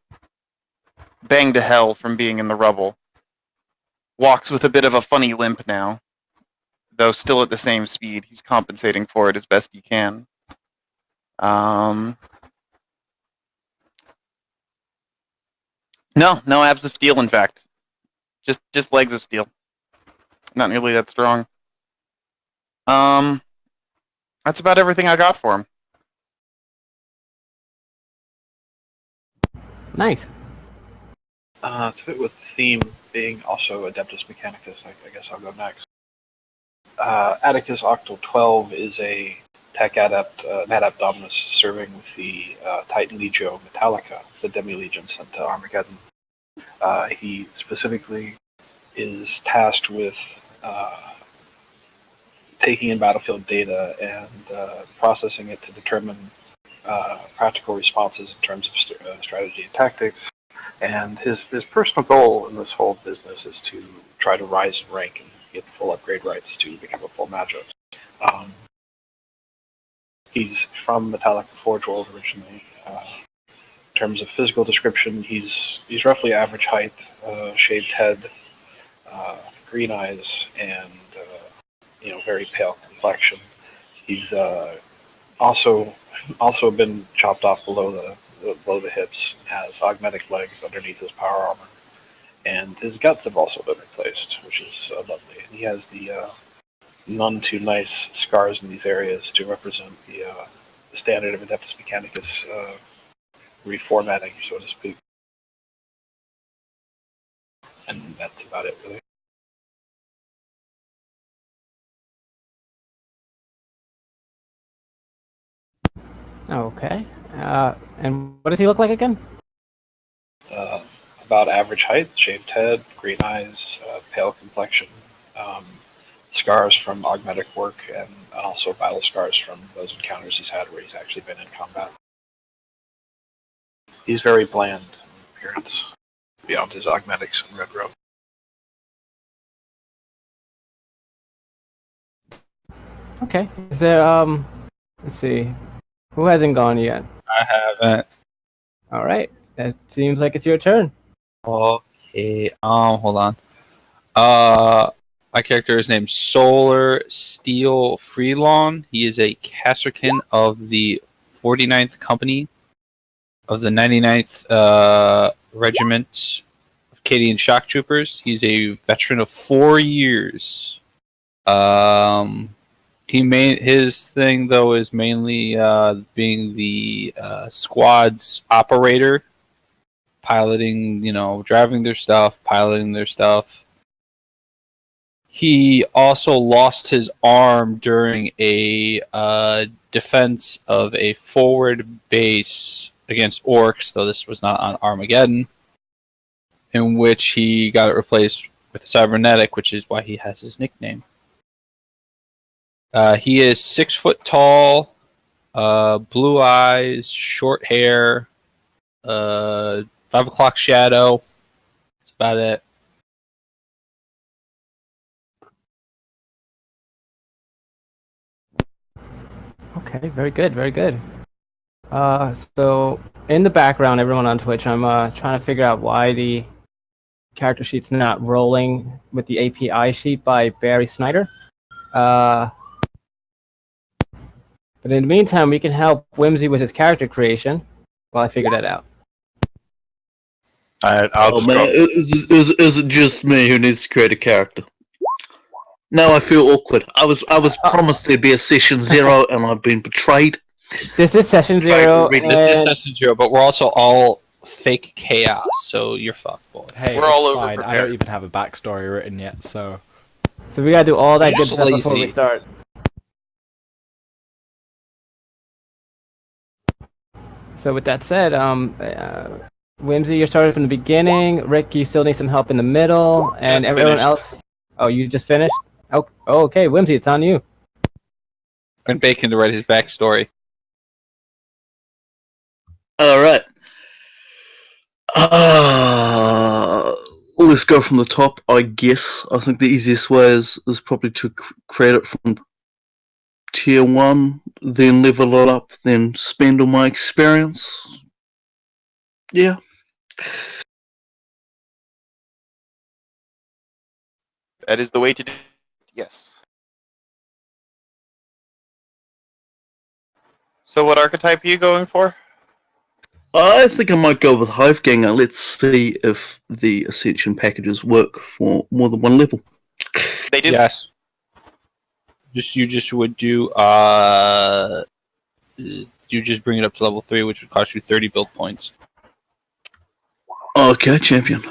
to hell from being in the rubble. Walks with a bit of a funny limp now. Though still at the same speed. He's compensating for it as best he can. No abs of steel, in fact. Just legs of steel. Not nearly that strong. That's about everything I got for him. Nice. To fit with the theme being also Adeptus Mechanicus, I guess I'll go next. Atticus Octal 12 is a tech adept, an adept Dominus serving with the Titan Legio Metallica, the Demi-Legion sent to Armageddon. He specifically is tasked with taking in battlefield data and processing it to determine practical responses in terms of strategy and tactics. And his personal goal in this whole business is to try to rise in rank and get the full upgrade rights to become a full matchup. He's from Metallica Forge World originally. In terms of physical description, he's roughly average height, shaved head, green eyes, and very pale complexion. He's also been chopped off below the hips, has augmetic legs underneath his power armor, and his guts have also been replaced, which is lovely. And he has the none too nice scars in these areas to represent the standard of Adeptus Mechanicus reformatting, so to speak. And that's about it, really. Okay. And what does he look like again? About average height, shaved head, green eyes, pale complexion, scars from augmetic work, and also battle scars from those encounters he's had where he's actually been in combat. He's very bland in appearance, beyond his augmetics and red robe. Okay. Is there let's see. Who hasn't gone yet? I haven't. All right. That seems like it's your turn. Okay. Hold on. My character is named Solar Steel Freelon. He is a Castrican of the 49th Company of the 99th Regiment of Canadian Shock Troopers. He's a veteran of 4 years. His thing though is mainly being the squad's operator, piloting, driving their stuff, piloting their stuff. He also lost his arm during a defense of a forward base against orcs, though this was not on Armageddon, in which he got it replaced with a cybernetic, which is why he has his nickname. He is 6 foot tall, blue eyes, short hair, 5 o'clock shadow. That's about it. Okay, very good, very good. So in the background, everyone on Twitch, I'm trying to figure out why the character sheet's not rolling with the API sheet by Barry Snyder. But in the meantime, we can help Whimsy with his character creation while I figure that out. I'll just man, is it just me who needs to create a character? Now I feel awkward. I was promised there'd be a session 0, and I've been betrayed. This is session 0. This is session 0, but we're also all fake chaos, so you're fucked, boy. Hey, We're it's all over fine. I prepared. don't even have a backstory written yet, so... So we gotta do all that You're good just stuff before we lazy. start. So with that said, Whimsy, you're starting from the beginning. Rick, you still need some help in the middle, and Just everyone finished. else. Oh, you just finished? Oh, okay, Whimsy, it's on you. And Bacon to write his backstory. Alright. Let's go from the top, I guess. I think the easiest way is probably to create it from tier 1, then level it up, then spend all my experience. Yeah. That is the way to do it. Yes. So what archetype are you going for? I think I might go with Hive Ganger. Let's see if the Ascension packages work for more than one level. They do. Yes. You just would do you just bring it up to level 3, which would cost you 30 build points. Okay, champion.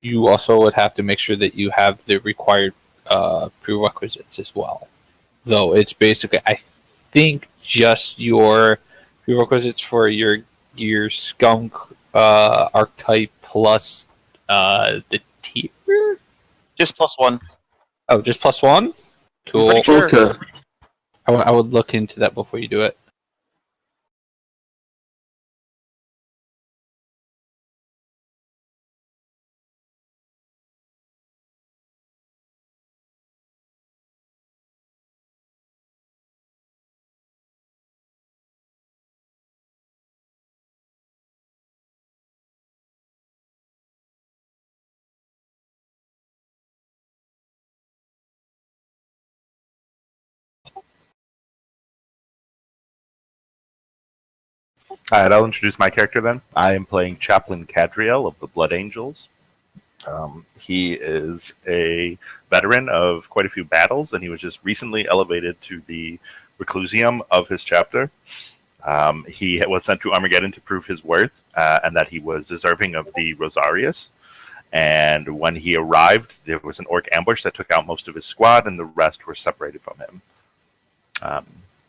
You also would have to make sure that you have the required prerequisites as well. Though it's basically, I think, just your prerequisites for your skunk archetype plus the tier. Just +1. Oh, just +1. Cool. Pretty sure. Okay. I would look into that before you do it. Alright, I'll introduce my character then. I am playing Chaplain Cadriel of the Blood Angels. He is a veteran of quite a few battles, and he was just recently elevated to the Reclusium of his chapter. He was sent to Armageddon to prove his worth, and that he was deserving of the Rosarius. And when he arrived, there was an orc ambush that took out most of his squad, and the rest were separated from him.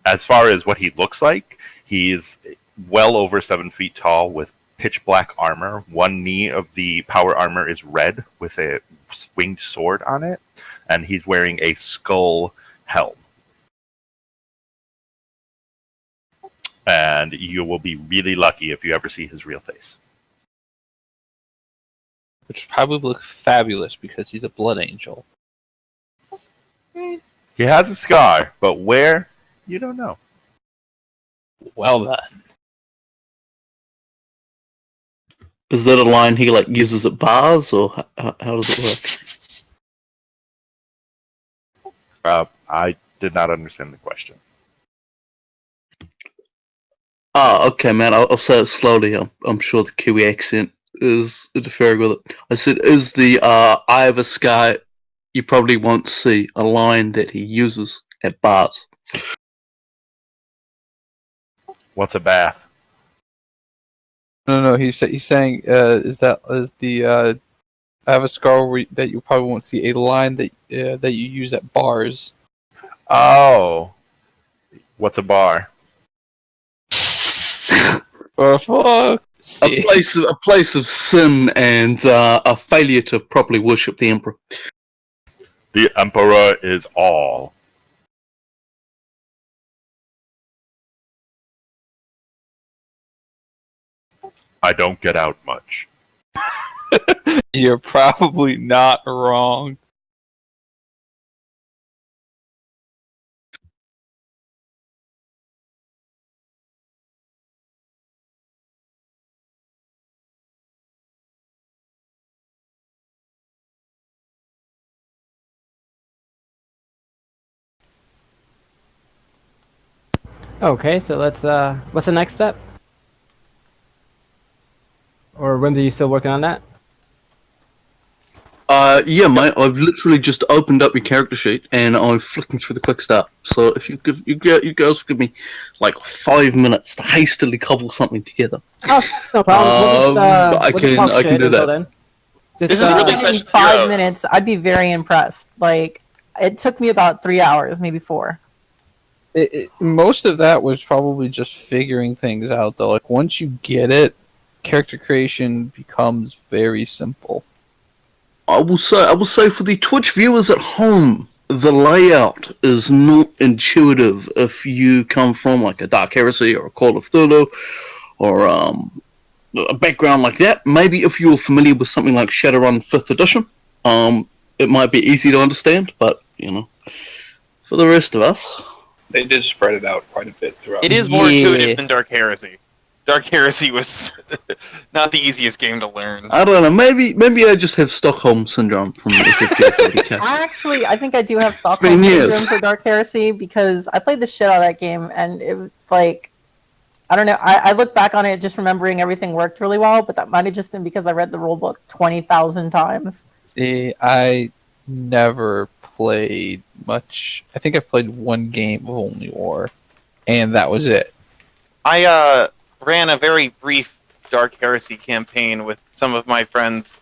As far as what he looks like, he's well over 7 feet tall with pitch black armor. One knee of the power armor is red with a winged sword on it, and he's wearing a skull helm. And you will be really lucky if you ever see his real face. Which probably look fabulous because he's a blood angel. He has a scar, but where? You don't know. Well then. Is that a line he uses at bars, or how does it work? I did not understand the question. Ah, okay, man. I'll say it slowly. I'm sure the Kiwi accent is interfering with it. I said, is the eye of a sky. You probably won't see a line that he uses at bars. What's a bath? No. He's saying is the I have a scar that you probably won't see a line that you use at bars. Oh, what's a bar? For fuck. A place of sin and a failure to properly worship the emperor. The Emperor is all. I don't get out much. You're probably not wrong. Okay, so let's. What's the next step? Or Whimsy, you still working on that? Yeah, mate. I've literally just opened up your character sheet and I'm flicking through the quick start. So if you girls give me like 5 minutes to hastily cobble something together, Oh, no problem. I can do that. Then. Just, This is really in session 5 zero. minutes, I'd be very impressed. Like, it took me about 3 hours, maybe 4. Most of that was probably just figuring things out, though. Like once you get it, character creation becomes very simple. I will say for the Twitch viewers at home, the layout is not intuitive if you come from like a Dark Heresy or a Call of Cthulhu or a background like that. Maybe if you're familiar with something like Shadowrun 5th edition, it might be easy to understand, but for the rest of us, They did spread it out quite a bit throughout. It is more intuitive than Dark Heresy. Dark Heresy was not the easiest game to learn. I don't know. Maybe I just have Stockholm syndrome from the FFG. I think I do have Stockholm syndrome for Dark Heresy because I played the shit out of that game, and it was like, I don't know. I look back on it just remembering everything worked really well, but that might have just been because I read the rulebook 20,000 times. See, I never played much. I think I played one game of Only War, and that was it. I ran a very brief Dark Heresy campaign with some of my friends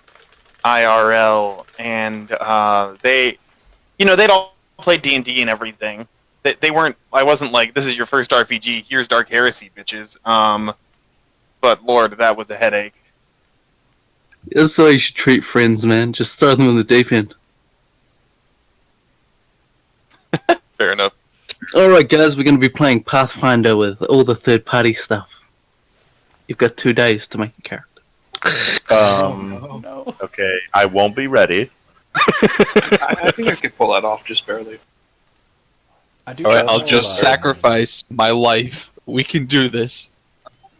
IRL, and they'd all play D&D and everything. They weren't. I wasn't like, this is your first RPG. Here's Dark Heresy, bitches. But Lord, that was a headache. That's how you should treat friends, man. Just throw them in the deep end. Fair enough. Alright guys, we're going to be playing Pathfinder with all the third-party stuff. You've got 2 days to make a character. No. Okay, I won't be ready. I think I could pull that off just barely. Alright, I'll just sacrifice my life. We can do this.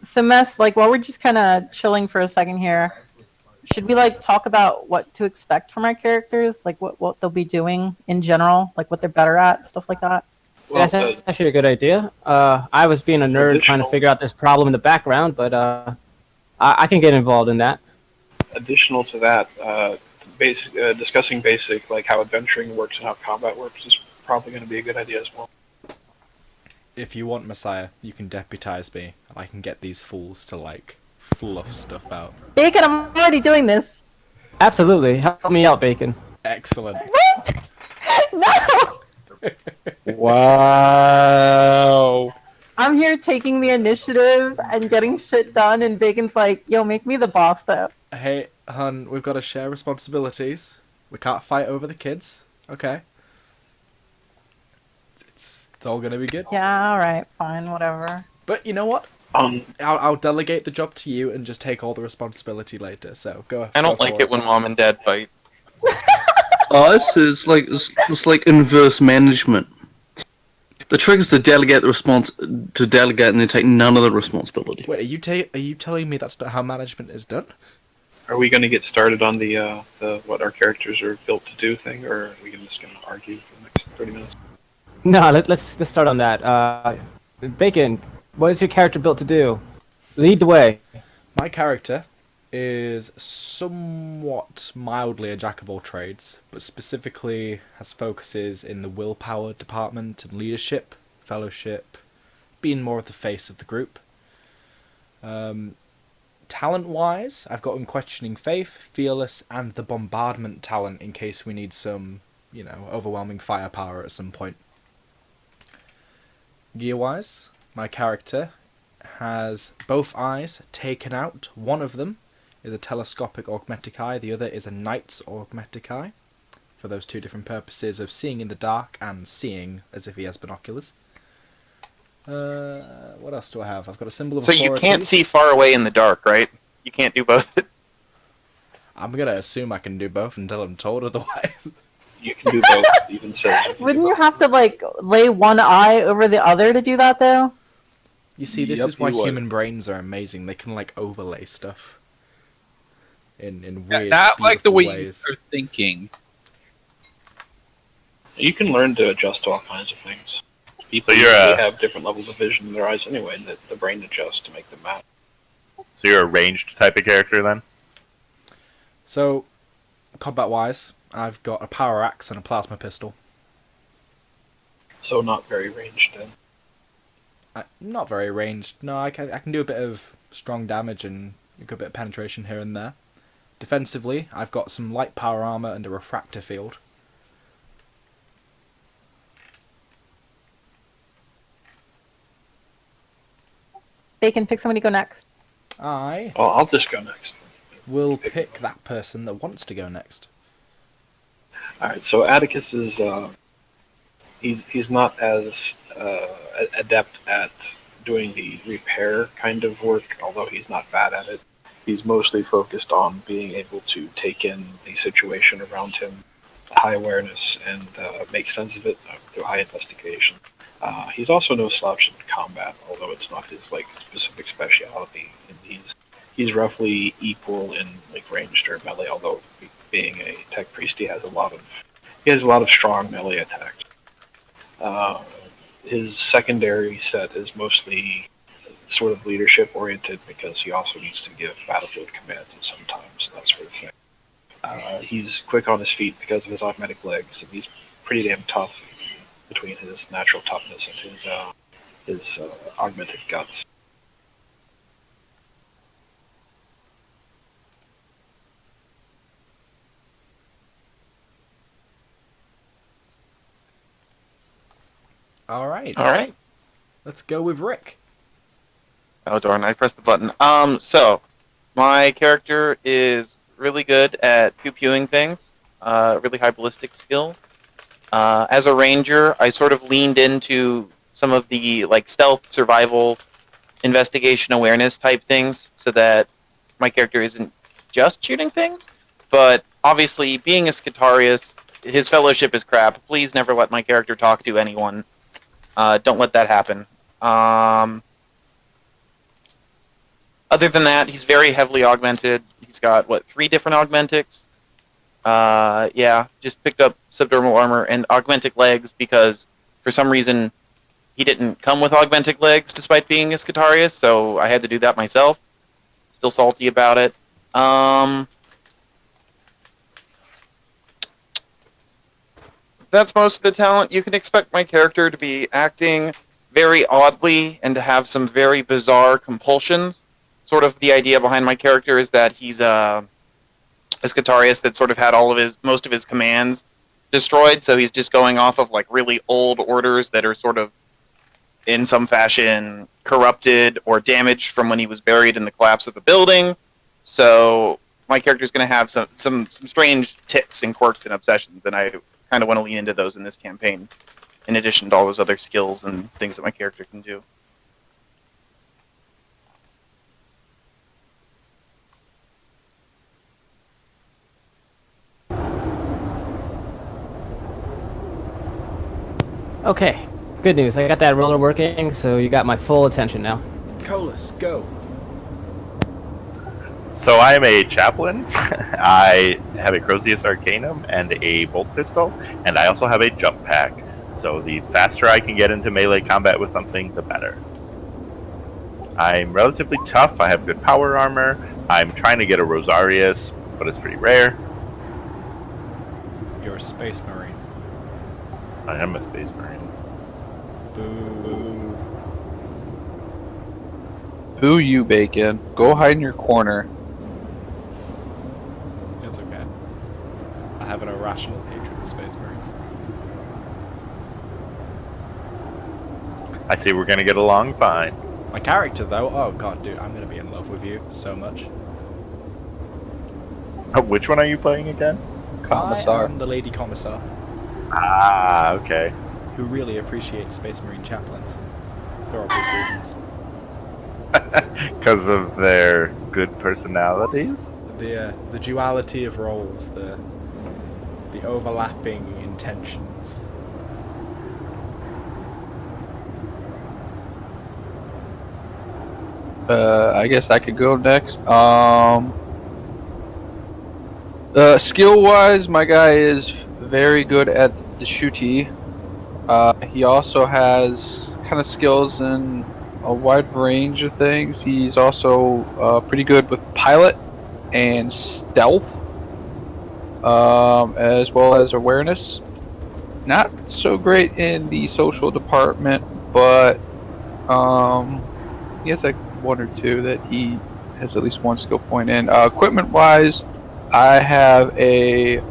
So, Mess, like, while we're just kind of chilling for a second here, should we, like, talk about what to expect from our characters? Like, what they'll be doing in general? Like, what they're better at? Stuff like that? Well, that's actually a good idea. I was being a nerd trying to figure out this problem in the background, but I can get involved in that. Additional to that, discussing basic, like, how adventuring works and how combat works is probably going to be a good idea as well. If you want Messiah, you can deputize me, and I can get these fools to, like, fluff stuff out. Bacon, I'm already doing this. Absolutely. Help me out, Bacon. Excellent. What? No! Wow. I'm here taking the initiative and getting shit done, and Bacon's like, yo, make me the boss, though. Hey, hun, we've got to share responsibilities. We can't fight over the kids, okay? It's all gonna be good. Yeah, alright, fine, whatever. But you know what? I'll delegate the job to you and just take all the responsibility later. So go. I don't like it when mom and dad fight. Oh, it's like inverse management. The trick is to delegate and then take none of the responsibility. Wait, are you telling me that's not how management is done? Are we going to get started on the what our characters are built to do thing, or are we just going to argue for the next 30 minutes? No, let's start on that. Bacon, What is your character built to do? Lead the way. My character is somewhat mildly a jack of all trades, but specifically has focuses in the willpower department and leadership, fellowship, being more of the face of the group. Talent-wise, I've got Unquestioning Faith, Fearless, and the Bombardment talent in case we need some, overwhelming firepower at some point. Gear-wise, my character has both eyes taken out. One of them is a telescopic augmetic eye, the other is a knight's augmetic eye, for those two different purposes of seeing in the dark and seeing as if he has binoculars. What else do I have? I've got a symbol of So authority. you can't see far away in the dark, right? You can't do both. I'm gonna assume I can do both until I'm told otherwise. You can do both, even so. Wouldn't you have to like lay one eye over the other to do that though? You see, this Yep, is why you would. human brains are amazing. They can like overlay stuff in weird, Not like the way ways. you're thinking. You can learn to adjust to all kinds of things. People So you're usually a- have different levels of vision in their eyes anyway, and the brain adjusts to make them match. So you're a ranged type of character then? So, combat-wise, I've got a power axe and a plasma pistol. So not very ranged then. Not very ranged. No, I can do a bit of strong damage and a good bit of penetration here and there. Defensively, I've got some light power armor and a refractor field. Bacon, pick somebody to go next. I Oh, I'll just go next. will pick that person that wants to go next. Alright, so Atticus is, he's not as adept at doing the repair kind of work, although he's not bad at it. He's mostly focused on being able to take in the situation around him, high awareness, and make sense of it through high investigation. He's also no slouch in combat, although it's not his specific specialty. And he's roughly equal in ranged or melee, although being a tech priest, he has a lot of strong melee attacks. His secondary set is mostly sort of leadership oriented because he also needs to give battlefield commands at some times, that sort of thing. He's quick on his feet because of his augmetic legs, and he's pretty damn tough between his natural toughness and his augmented guts. Alright. Alright. Let's go with Rick. Oh darn, I pressed the button. So my character is really good at pew-pewing things, really high ballistic skill. As a ranger, I sort of leaned into some of the stealth, survival, investigation, awareness type things, so that my character isn't just shooting things. But obviously, being a Scutarius, his fellowship is crap. Please never let my character talk to anyone. Don't let that happen. Other than that, he's very heavily augmented. He's got, 3 different augmentics? Yeah, just picked up subdermal armor and augmentic legs because, for some reason, he didn't come with augmentic legs despite being a Scutarius, so I had to do that myself. Still salty about it. That's most of the talent. You can expect my character to be acting very oddly and to have some very bizarre compulsions. Sort of the idea behind my character is that he's a Scutarius that sort of had most of his commands destroyed, so he's just going off of really old orders that are sort of in some fashion corrupted or damaged from when he was buried in the collapse of the building. So my character's going to have some strange tics and quirks and obsessions, and I kind of want to lean into those in this campaign, in addition to all those other skills and things that my character can do. Okay, good news. I got that roller working, so you got my full attention now. Colas, go. So I am a chaplain. I have a Crozius Arcanum and a bolt pistol, and I also have a jump pack. So the faster I can get into melee combat with something, the better. I'm relatively tough. I have good power armor. I'm trying to get a Rosarius, but it's pretty rare. You're a space marine. I am a space marine. Boo. Boo you, Bacon. Go hide in your corner. It's okay. I have an irrational hatred of space marines. I say we're gonna get along fine. My character, though, oh god, dude, I'm gonna be in love with you so much. Which one are you playing again? Commissar. I am the Lady Commissar, Ah, okay. who really appreciates space marine chaplains. For obvious reasons. Because of their good personalities? The duality of roles, the overlapping intentions. I guess I could go next. Skill-wise, my guy is very good at the shooty. He also has kind of skills in a wide range of things. He's also pretty good with pilot and stealth, as well as awareness. Not so great in the social department, but he has like one or two that he has at least one skill point in. Equipment-wise, I have a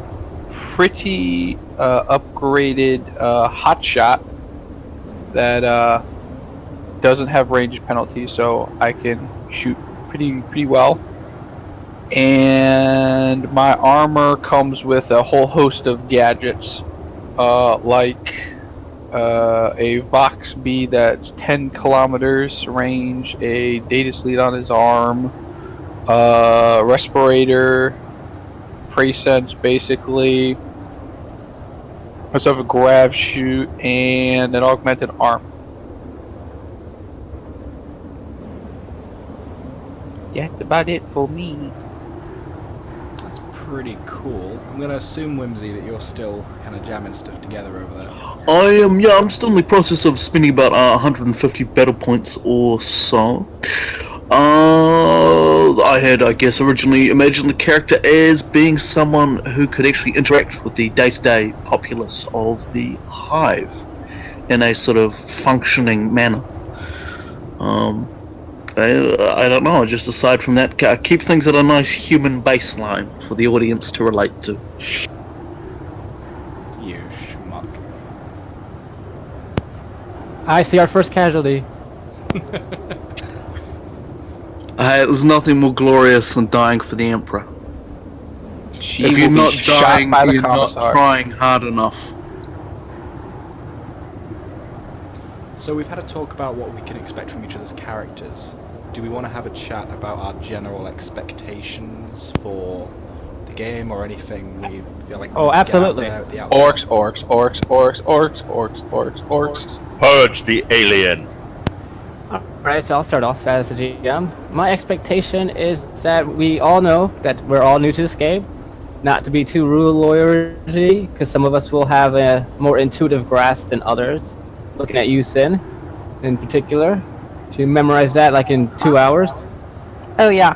pretty upgraded hotshot that doesn't have range penalty, so I can shoot pretty well. And my armor comes with a whole host of gadgets, like a Vox B that's 10 kilometers range, a data sleeve on his arm, respirator, Presense basically. I also have a grav shoot and an augmented arm. That's about it for me. That's pretty cool. I'm gonna assume, Whimsy, that you're still kind of jamming stuff together over there. I am, yeah, I'm still in the process of spending about 150 battle points or so. I had, I guess, originally imagined the character as being someone who could actually interact with the day-to-day populace of the hive in a sort of functioning manner. I don't know, just aside from that, keep things at a nice human baseline for the audience to relate to. You schmuck. I see our first casualty. There's nothing more glorious than dying for the Emperor. She If you're will be not shot dying, by the you're not commissar. trying hard enough. So we've had a talk about what we can expect from each other's characters. Do we want to have a chat about our general expectations for the game, or anything we feel like? Oh, we need to get out absolutely. there at the outset? Orcs. Purge the alien. Alright, so I'll start off as a GM. My expectation is that we all know that we're all new to this game. Not to be too rule-lawyery, because some of us will have a more intuitive grasp than others. Looking at you, Sin, in particular. To memorize that like in 2 hours. Oh yeah.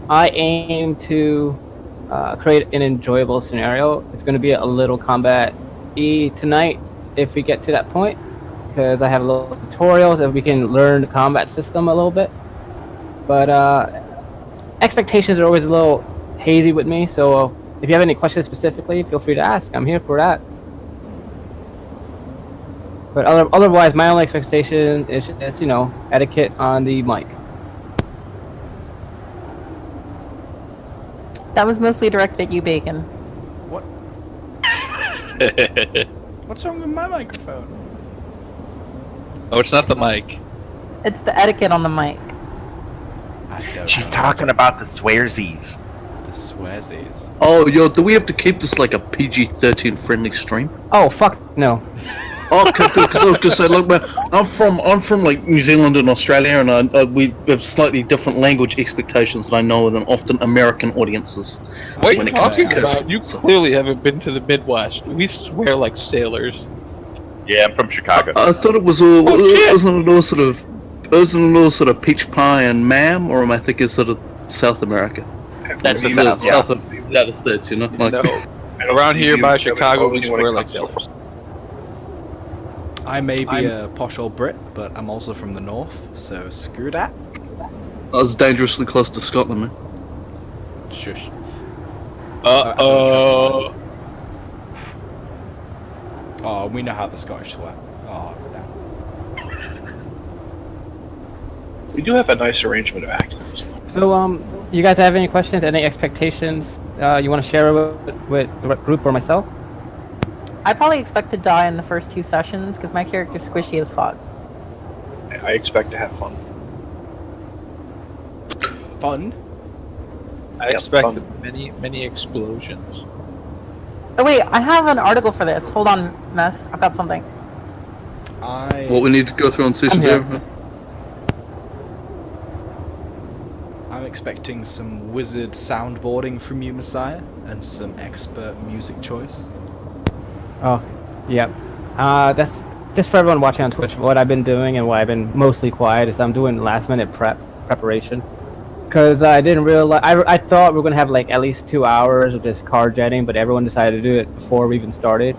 I aim to create an enjoyable scenario. It's going to be a little combat-y tonight if we get to that point, because I have a little tutorials and we can learn the combat system a little bit. But expectations are always a little hazy with me, so if you have any questions specifically, feel free to ask. I'm here for that. But otherwise, my only expectation is just, etiquette on the mic. That was mostly directed at you, Bacon. What? What's wrong with my microphone? Oh, it's not the mic. It's the etiquette on the mic. I don't She's know. talking about the swearsies. The swearsies. Oh, yo, do we have to keep this like a PG-13 friendly stream? Oh, fuck no. Okay, good, because I was gonna say, look, man, I'm from like New Zealand and Australia, and we have slightly different language expectations than I know than often American audiences. What are when you it comes talking to about? You clearly haven't been to the Midwest. We swear like sailors. Yeah, I'm from Chicago. I thought it was all. Wasn't it all sort of? Wasn't it all sort of peach pie and mam, or am I thinking sort of South America? That's the You South. know, south of the United States, you know. Like, No. I don't Around think here you by have Chicago, we exposed when it swear like comes to sailors. I may be a posh old Brit, but I'm also from the north, so screw that. I was dangerously close to Scotland, man. Shush. Uh-oh. Oh, we know how the Scottish swear. Oh, damn. We do have a nice arrangement of accents. So, you guys have any questions, any expectations you want to share with the group or myself? I probably expect to die in the first 2 sessions because my character's squishy as fuck. I expect to have fun. Fun? I expect many explosions. Oh wait, I have an article for this. Hold on, Mess. I've got something. What we need to go through on session here. 0. I'm expecting some wizard soundboarding from you, Messiah, and some expert music choice. Oh, yep. That's just for everyone watching on Twitch. What I've been doing and why I've been mostly quiet is I'm doing last-minute preparation. Because I didn't realize... I thought we were going to have like at least 2 hours of just card jetting, but everyone decided to do it before we even started.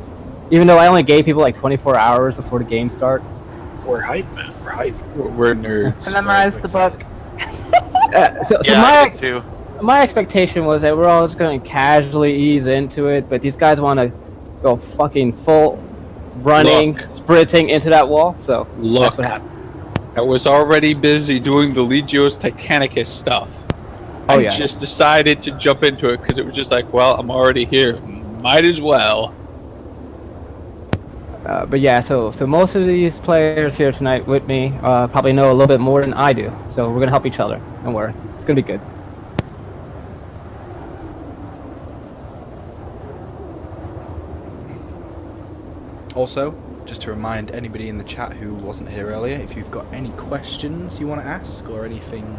Even though I only gave people like 24 hours before the game start. We're hype, man. We're hype. We're nerds. I memorized the book. So my expectation was that we're all just going to casually ease into it, but these guys want to go fucking full running, sprinting into that wall, so that's what happened. I was already busy doing the Legios Titanicus stuff. Oh, I yeah. just decided to jump into it because it was just like, well, I'm already here. Might as well. But yeah, so most of these players here tonight with me probably know a little bit more than I do, so we're gonna help each other. Don't worry, it's gonna be good. Also, just to remind anybody in the chat who wasn't here earlier, if you've got any questions you want to ask or anything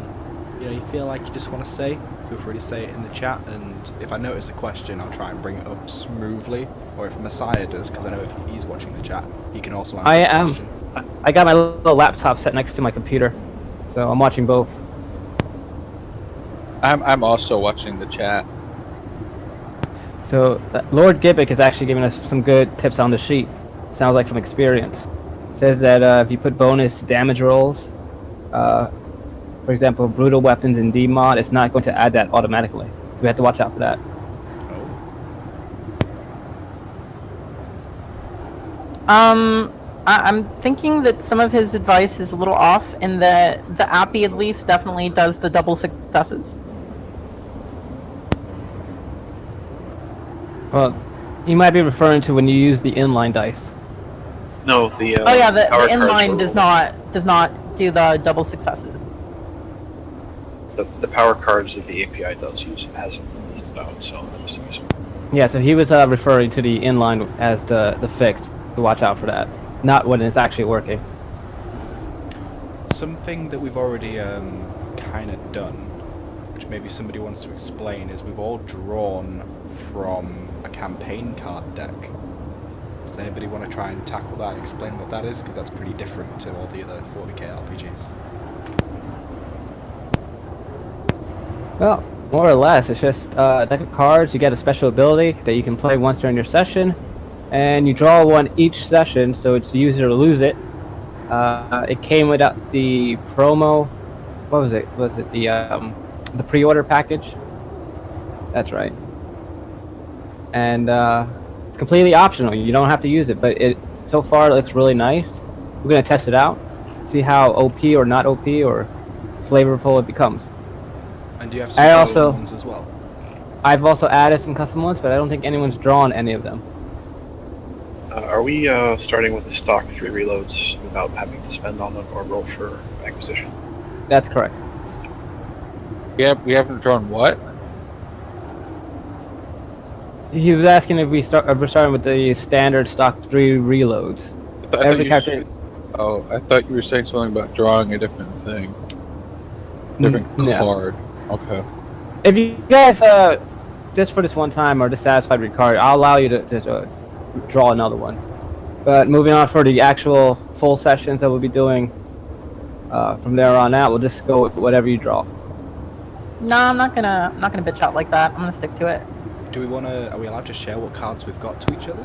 you feel like you just want to say, feel free to say it in the chat, and if I notice a question I'll try and bring it up smoothly, or if Messiah does, because I know if he's watching the chat he can also answer the question. I got my little laptop set next to my computer, so I'm watching both. I'm also watching the chat. So Lord Gibbick is actually giving us some good tips on the sheet. Sounds like from experience. Says that if you put bonus damage rolls, for example, brutal weapons in D mod, it's not going to add that automatically. So we have to watch out for that. I'm thinking that some of his advice is a little off, and that the Appy at least definitely does the double successes. Well, you might be referring to when you use the inline dice. No, the oh yeah, the power cards inline were- does not do the double successes. The power cards that the API does use as listed out, so that's useful. Yeah, so he was referring to the inline as the fix. To watch out for that, not when it's actually working. Something that we've already kind of done, which maybe somebody wants to explain, is we've all drawn from a campaign card deck. Does anybody want to try and tackle that and explain what that is? Because that's pretty different to all the other 40k RPGs. Well, more or less, it's just a deck of cards. You get a special ability that you can play once during your session, and you draw one each session, so it's use it or lose it. It came without the promo. What was it? Was it the pre-order package? That's right. And it's completely optional. You don't have to use it, but so far it looks really nice. We're gonna test it out, see how OP or not OP or flavorful it becomes. And do you have some custom ones as well? I've also added some custom ones, but I don't think anyone's drawn any of them. Are we starting with the stock 3 reloads without having to spend on them or roll for acquisition? That's correct. Yeah, we haven't drawn what? He was asking if we're starting with the standard stock 3 reloads. Every character. Oh, I thought you were saying something about drawing a different thing. Different card. Okay. If you guys just for this one time are dissatisfied with your card, I'll allow you to draw another one. But moving on for the actual full sessions that we'll be doing from there on out, we'll just go with whatever you draw. No, I'm not gonna bitch out like that. I'm gonna stick to it. Do we want to? Are we allowed to share what cards we've got to each other?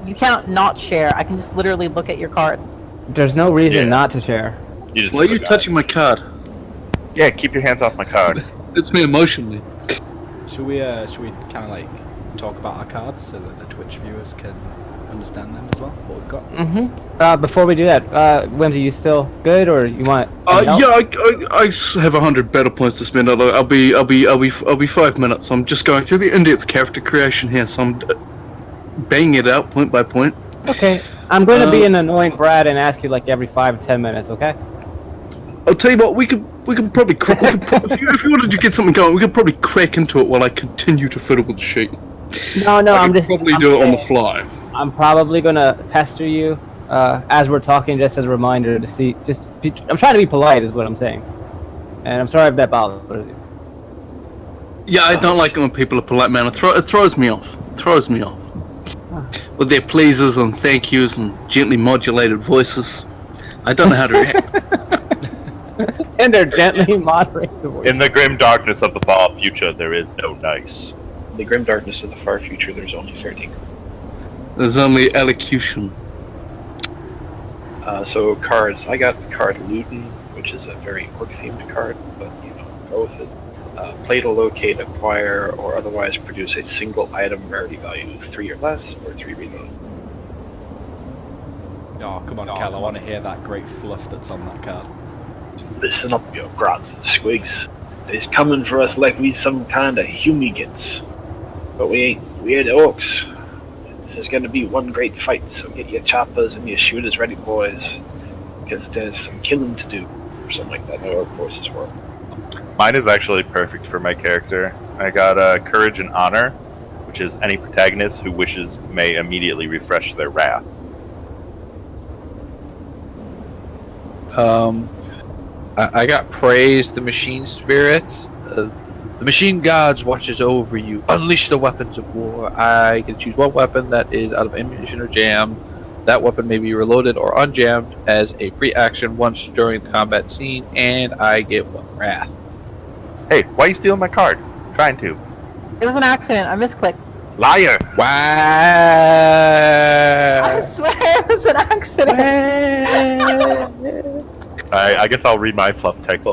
You can't not share. I can just literally look at your card. There's no reason not to share. You just Why are you touching my card? Yeah, keep your hands off my card. It's me emotionally. Should we kind of like talk about our cards so that the Twitch viewers can understand them as well? What we've got. Mm-hmm. Before we do that, Whimsy, you still good, or you want? Yeah, I have 100 battle points to spend. I'll be 5 minutes. I'm just going through the in-depth character creation here, so I'm banging it out point by point. Okay, I'm going to be an annoying brat and ask you like every 5 or 10 minutes. Okay. I'll tell you what, we could probably if you wanted to get something going, we could probably crack into it while I continue to fiddle with the sheet. No, I'm just probably do it on the fly. I'm probably gonna pester you as we're talking, just as a reminder to see. I'm trying to be polite, is what I'm saying, and I'm sorry if that bothers you. Yeah, I don't like it when people are polite, man. It throws me off. With their pleases and thank yous and gently modulated voices, I don't know how to react. And they're gently moderated voices. In the grim darkness of the far future, there is no nice. In the grim darkness of the far future, there's only fair dinkum. There's only elocution. So cards, I got the card Luton, which is a very orc-themed card, but go with it. Play to locate, acquire, or otherwise produce a single item rarity value 3 or less, or 3 reload. Oh, come on, Cal, I want to hear that great fluff that's on that card. Listen up, you grants and squigs. They's coming for us like we some kind of humigants. But we ain't. We're the orcs. This is gonna be one great fight, so get your choppers and your shooters ready, boys. Because there's some killing to do. Or something like that, no orc forces work. Mine is actually perfect for my character. I got Courage and Honor, which is any protagonist who wishes may immediately refresh their wrath. I got Praise the Machine Spirit. The Machine Gods watches over you. Unleash the weapons of war. I can choose one weapon that is out of ammunition or jam. That weapon may be reloaded or unjammed as a free action once during the combat scene, and I get 1 wrath. Hey, why are you stealing my card? Trying to. It was an accident. I misclicked. Liar! Wow! I swear it was an accident. I guess I'll read my fluff text.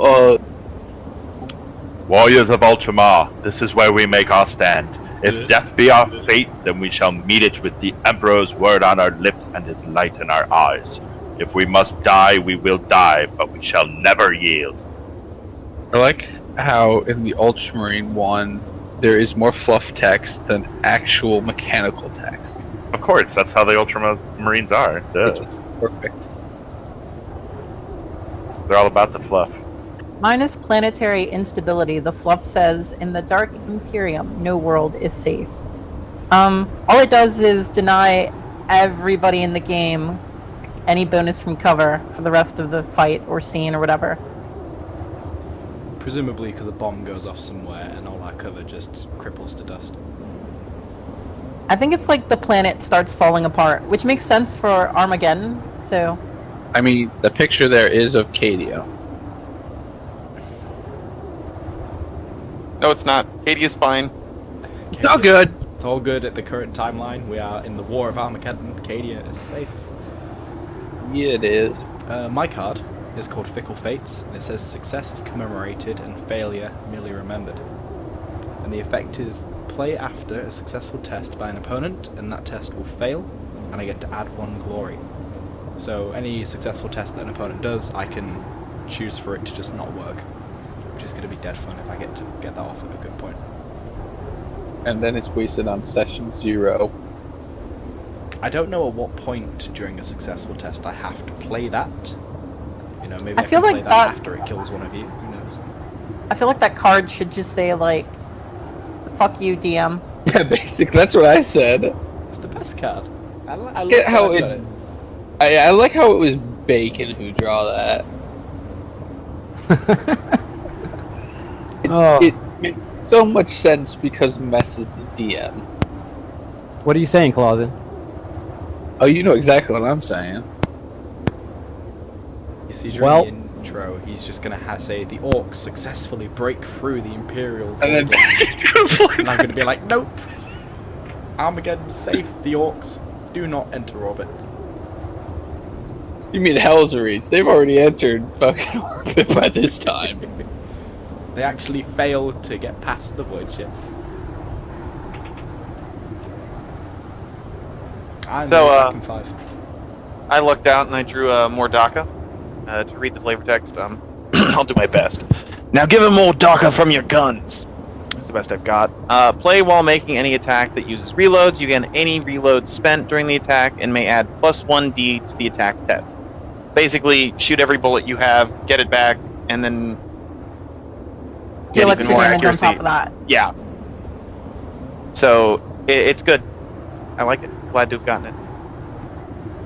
Warriors of Ultramar, this is where we make our stand. If death be our fate, then we shall meet it with the Emperor's word on our lips and his light in our eyes. If we must die, we will die, but we shall never yield. I like how in the Ultramarine one, there is more fluff text than actual mechanical text. Of course, that's how the Ultramarines are. Duh. Perfect. They're all about the fluff. Minus planetary instability, the fluff says, in the Dark Imperium, no world is safe. All it does is deny everybody in the game any bonus from cover for the rest of the fight or scene or whatever. Presumably because a bomb goes off somewhere and all our cover just cripples to dust. I think it's like the planet starts falling apart, which makes sense for Armageddon, so... I mean, the picture there is of Cadia. No, it's not. Katie is fine. It's all good. It's all good at the current timeline. We are in the War of Armageddon. Cadia is safe. Yeah, it is. My card is called Fickle Fates, and it says success is commemorated and failure merely remembered. And the effect is play after a successful test by an opponent, and that test will fail, and I get to add 1 glory. So any successful test that an opponent does, I can choose for it to just not work, which is going to be dead fun if I get to get that off at a good point. And then it's wasted on session 0. I don't know at what point during a successful test I have to play that. You know, maybe I feel can like play that that- after it kills one of you. Who knows? I feel like that card should just say, like, fuck you, DM. Yeah, basically, that's what I said. It's the best card. I love Get how that. it's... I like how it was Bacon who draw that. It makes so much sense because Mess is the DM. What are you saying, Clausen? Oh, you know exactly what I'm saying. You see, during Well- the intro, he's just gonna say the orcs successfully break through the Imperial And then- void lines. And I'm gonna be like, nope! Armageddon's safe, the orcs do not enter orbit. You mean Helsreach? They've already entered fucking orbit by this time. They actually failed to get past the void ships. I'm So, back in 5. I looked out and I drew more DACA to read the flavor text. I'll do my best. Now give him more DACA from your guns. That's the best I've got. Play while making any attack that uses reloads. You get any reload spent during the attack and may add +1d to the attack test. Basically, shoot every bullet you have, get it back, and then get Deal even extra more damage on accuracy. top of that. Yeah. So it's good. I like it. Glad to have gotten it.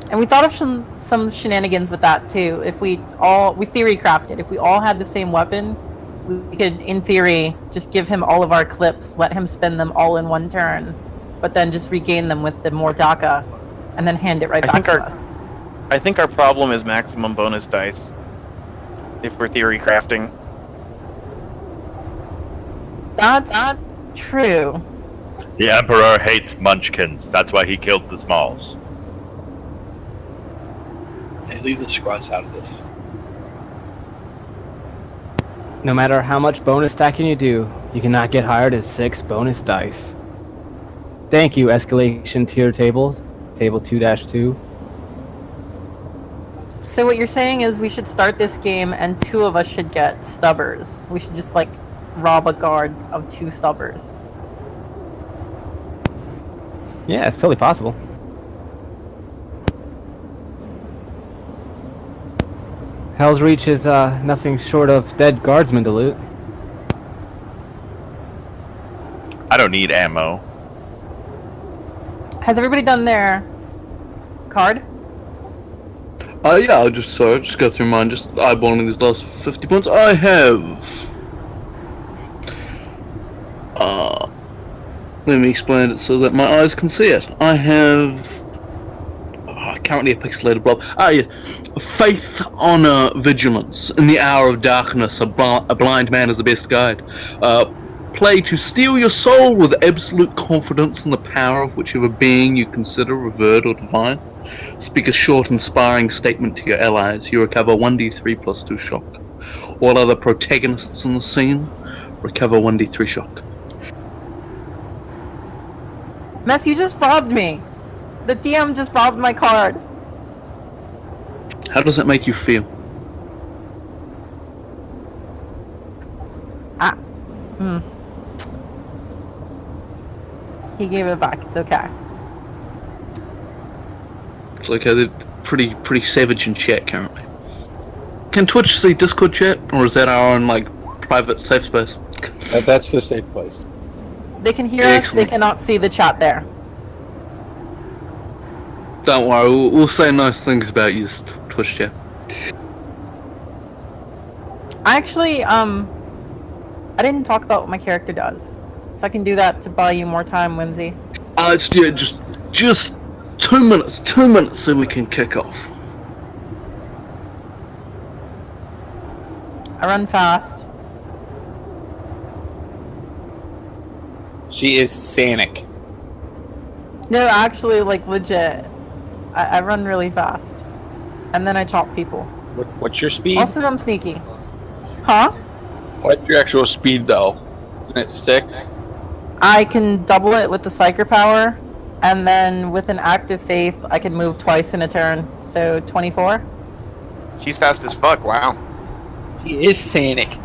And we thought of some shenanigans with that too. If we theory crafted, if we all had the same weapon, we could, in theory, just give him all of our clips, let him spend them all in one turn, but then just regain them with the more DACA, and then hand it right back to us. I think our problem is maximum bonus dice. If we're theory crafting. That's true. The Emperor hates munchkins. That's why he killed the Smalls. Hey, leave the squats out of this. No matter how much bonus stacking you do, you cannot get higher than 6 bonus dice. Thank you, escalation tier table 2-2. So what you're saying is we should start this game and 2 of us should get stubbers. We should just, like, rob a guard of 2 stubbers. Yeah, it's totally possible. Helsreach is nothing short of dead guardsmen to loot. I don't need ammo. Has everybody done their card? Yeah, I'll just go through mine, just eyeballing these last 50 points. I have... let me explain it so that my eyes can see it. I have... currently a pixelated blob. Yeah. Faith, honor, vigilance. In the hour of darkness, a blind man is the best guide. Play to steal your soul with absolute confidence in the power of whichever being you consider revered or divine. Speak a short, inspiring statement to your allies. You recover 1d3 plus 2 shock. All other protagonists in the scene recover 1d3 shock. Mess, you just robbed me! The DM just robbed my card! How does that make you feel? He gave it back, it's okay. It's like they're pretty savage in chat currently. Can Twitch see Discord chat, or is that our own like private safe space? That's the safe place. They can hear us, Excellent. they cannot see the chat there. Don't worry, we'll say nice things about you, Twitch chat. I actually, I didn't talk about what my character does. So I can do that to buy you more time, Whimsy. It's just 2 minutes, 2 minutes, so we can kick off. I run fast. She is Sanic. No, actually, like, legit. I run really fast. And then I chop people. What's your speed? Also, I'm sneaky. Huh? What's your actual speed, though? Isn't it 6? I can double it with the Psyker power, and then with an active faith, I can move twice in a turn. So 24. She's fast as fuck, wow. She is Sanic.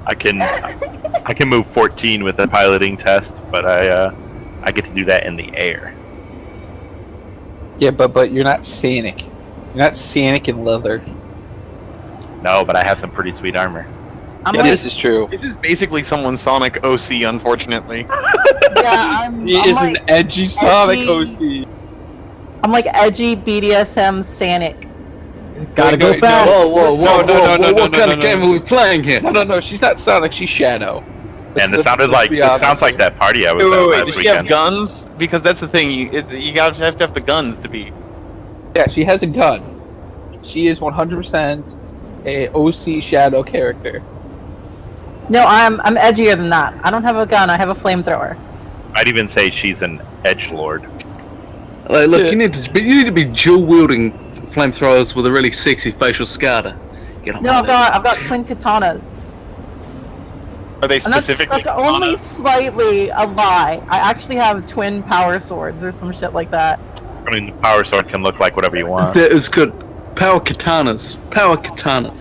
I can move 14 with a piloting test, but I get to do that in the air. Yeah, but you're not Sanic. You're not Sanic in leather. No, but I have some pretty sweet armor. I'm Yeah, like, this is true. This is basically someone's Sonic OC, unfortunately. yeah, He I'm is like, an edgy Sonic edgy- OC. I'm like edgy BDSM Sanic. Gotta go wait, fast. Whoa, No, what kind of game are we playing here? No, she's not Sonic, she's Shadow. And it sounded like sounds like that party I was at Wait, last does she have weekend. guns? Because that's the thing. You have to have the guns to be. Yeah, she has a gun. She is 100% a OC Shadow character. No, I'm edgier than that. I don't have a gun. I have a flamethrower. I'd even say she's an edgelord. Like, look, you need to be dual wielding flamethrowers with a really sexy facial scar to get on. No, I've got twin katanas. Are they And that's specifically? only slightly a lie. I actually have twin power swords or some shit like that. I mean, the power sword can look like whatever you want. That is good. Power katanas. Power katanas.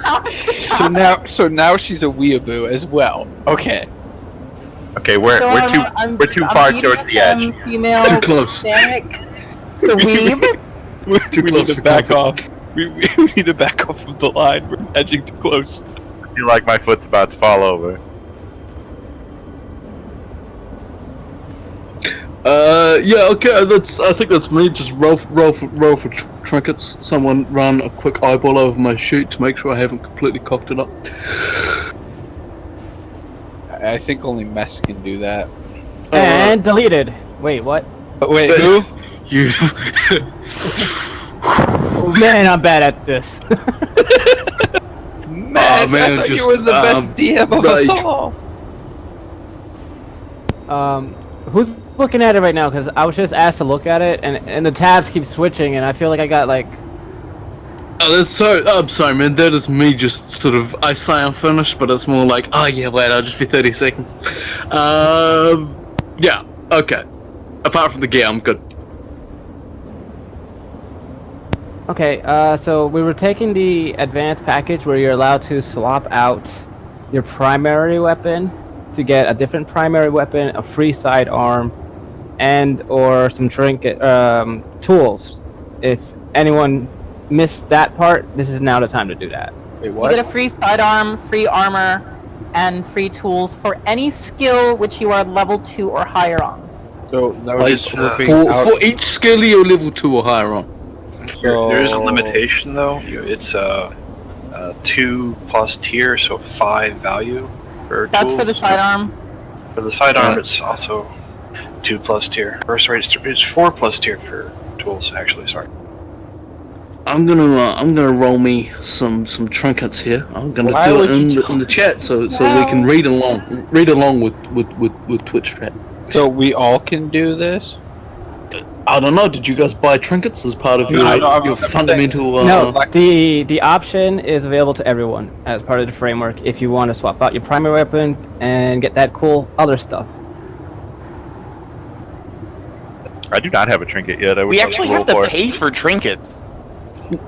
So now she's a weeaboo as well. Okay. Okay, we're too far towards the edge. Female, Too close. Hispanic, the weeb. Too We close need for to back comfort. off. We need to back off of the line. We're edging too close. I feel like my foot's about to fall over. Yeah, okay, I think that's me. Just roll for trinkets. Someone run a quick eyeball over my sheet to make sure I haven't completely cocked it up. I think only Mess can do that. And deleted. Wait, what? But wait, who? You. Oh, man, I'm bad at this. Mess, man, I thought just, you were the best DM of us all. Who's looking at it right now? Because I was just asked to look at it, and the tabs keep switching, and I feel like I got like. I'm sorry, man. That is me just sort of. I say I'm finished, but it's more like, oh yeah, wait, I'll just be 30 seconds. Yeah, okay. Apart from the gear, I'm good. Okay, so we were taking the advanced package where you're allowed to swap out your primary weapon to get a different primary weapon, a free sidearm, and or some trinket tools. If anyone missed that part, this is now the time to do that. Wait, You what? get a free sidearm, free armor, and free tools for any skill which you are level 2 or higher on. So that was Like, just swapping out. for each skill you're level 2 or higher on. So... There is a limitation though. It's a 2+ tier, so 5 value for That's tools. for the sidearm. For the sidearm, it's also 2+ tier. Or sorry, it's 4+ tier for tools. Actually, sorry. I'm gonna roll me some trinkets here. I'm gonna Why do would it you in the chat so we can read along with Twitch chat. So we all can do this? I don't know. Did you guys buy trinkets as part of No, your fundamental? No, the option is available to everyone as part of the framework if you want to swap out your primary weapon and get that cool other stuff. I do not have a trinket yet. I would We love actually roll have to for it. pay for trinkets.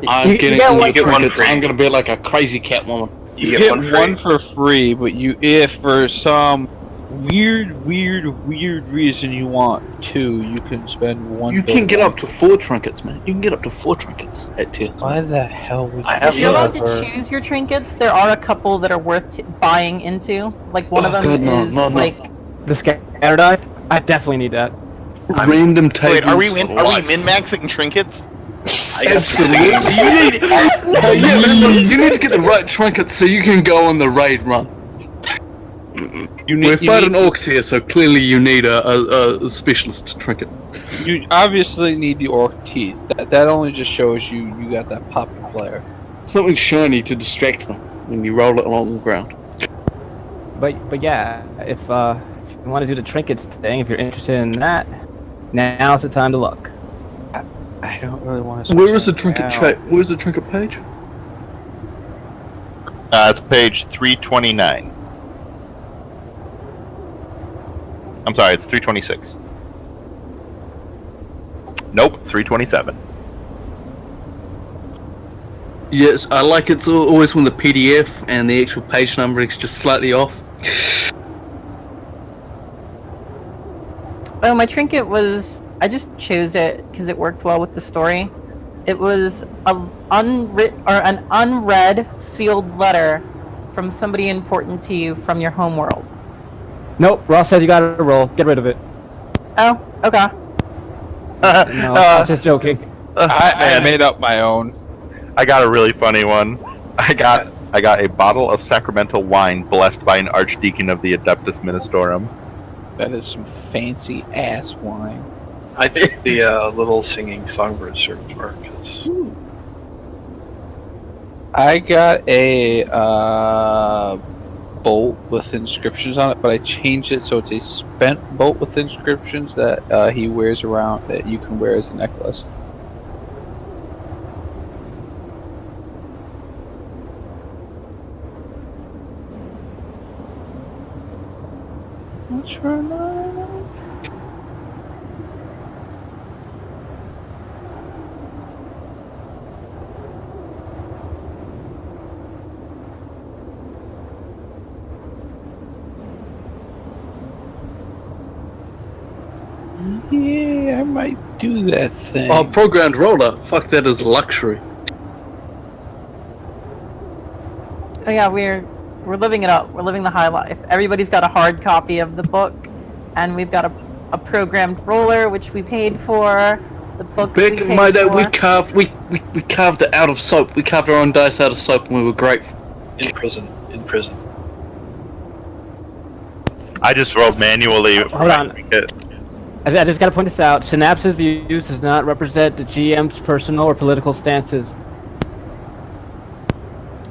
I'm You getting get all one the free. trinkets. I'm gonna be like a crazy Catwoman. You get one free. for free, but if for some weird reason you want two, you can spend one. You can get up to 4 trinkets, man. You can get up to 4 trinkets at tier 3. Why the hell would I you have If you're allowed to ever- choose your trinkets, there are a couple that are worth buying into. Like one of them God, no, is no, no. like The scatter die? I definitely need that. Random tables. Wait, are we life. min-maxing trinkets? Absolutely. you need to get the right trinkets so you can go on the raid run. We're fighting orcs here, so clearly you need a specialist trinket. You obviously need the orc teeth. That only just shows you got that popping flare. Something shiny to distract them when you roll it along the ground. But yeah, if you want to do the trinkets thing, if you're interested in that, now's the time to look. I don't really want to. Where is the trinket Where's the trinket page? It's page 329. I'm sorry, it's 326. Nope, 327. Yes, I like it's always when the PDF and the actual page number is just slightly off. oh, my trinket was. I just chose it because it worked well with the story. It was an unread sealed letter from somebody important to you from your homeworld. Nope, Ross says you gotta roll. Get rid of it. Oh, okay. No, I was just joking. I made up my own. I got a really funny one. I got I got a bottle of sacramental wine blessed by an archdeacon of the Adeptus Ministorum. That is some fancy ass wine. I think the little singing songbird served Marcus. I got a bolt with inscriptions on it, but I changed it so it's a spent bolt with inscriptions that he wears around, that you can wear as a necklace. What's your name? Yeah, I might do that thing. Oh, programmed roller. Fuck, that is luxury. Oh yeah, we're living it up. We're living the high life. Everybody's got a hard copy of the book, and we've got a programmed roller which we paid for. The book. Back in my day, we carved it out of soap. We carved our own dice out of soap, and we were grateful. In prison. I just rolled manually. Hold on. I just gotta point this out. Synapse's views does not represent the GM's personal or political stances.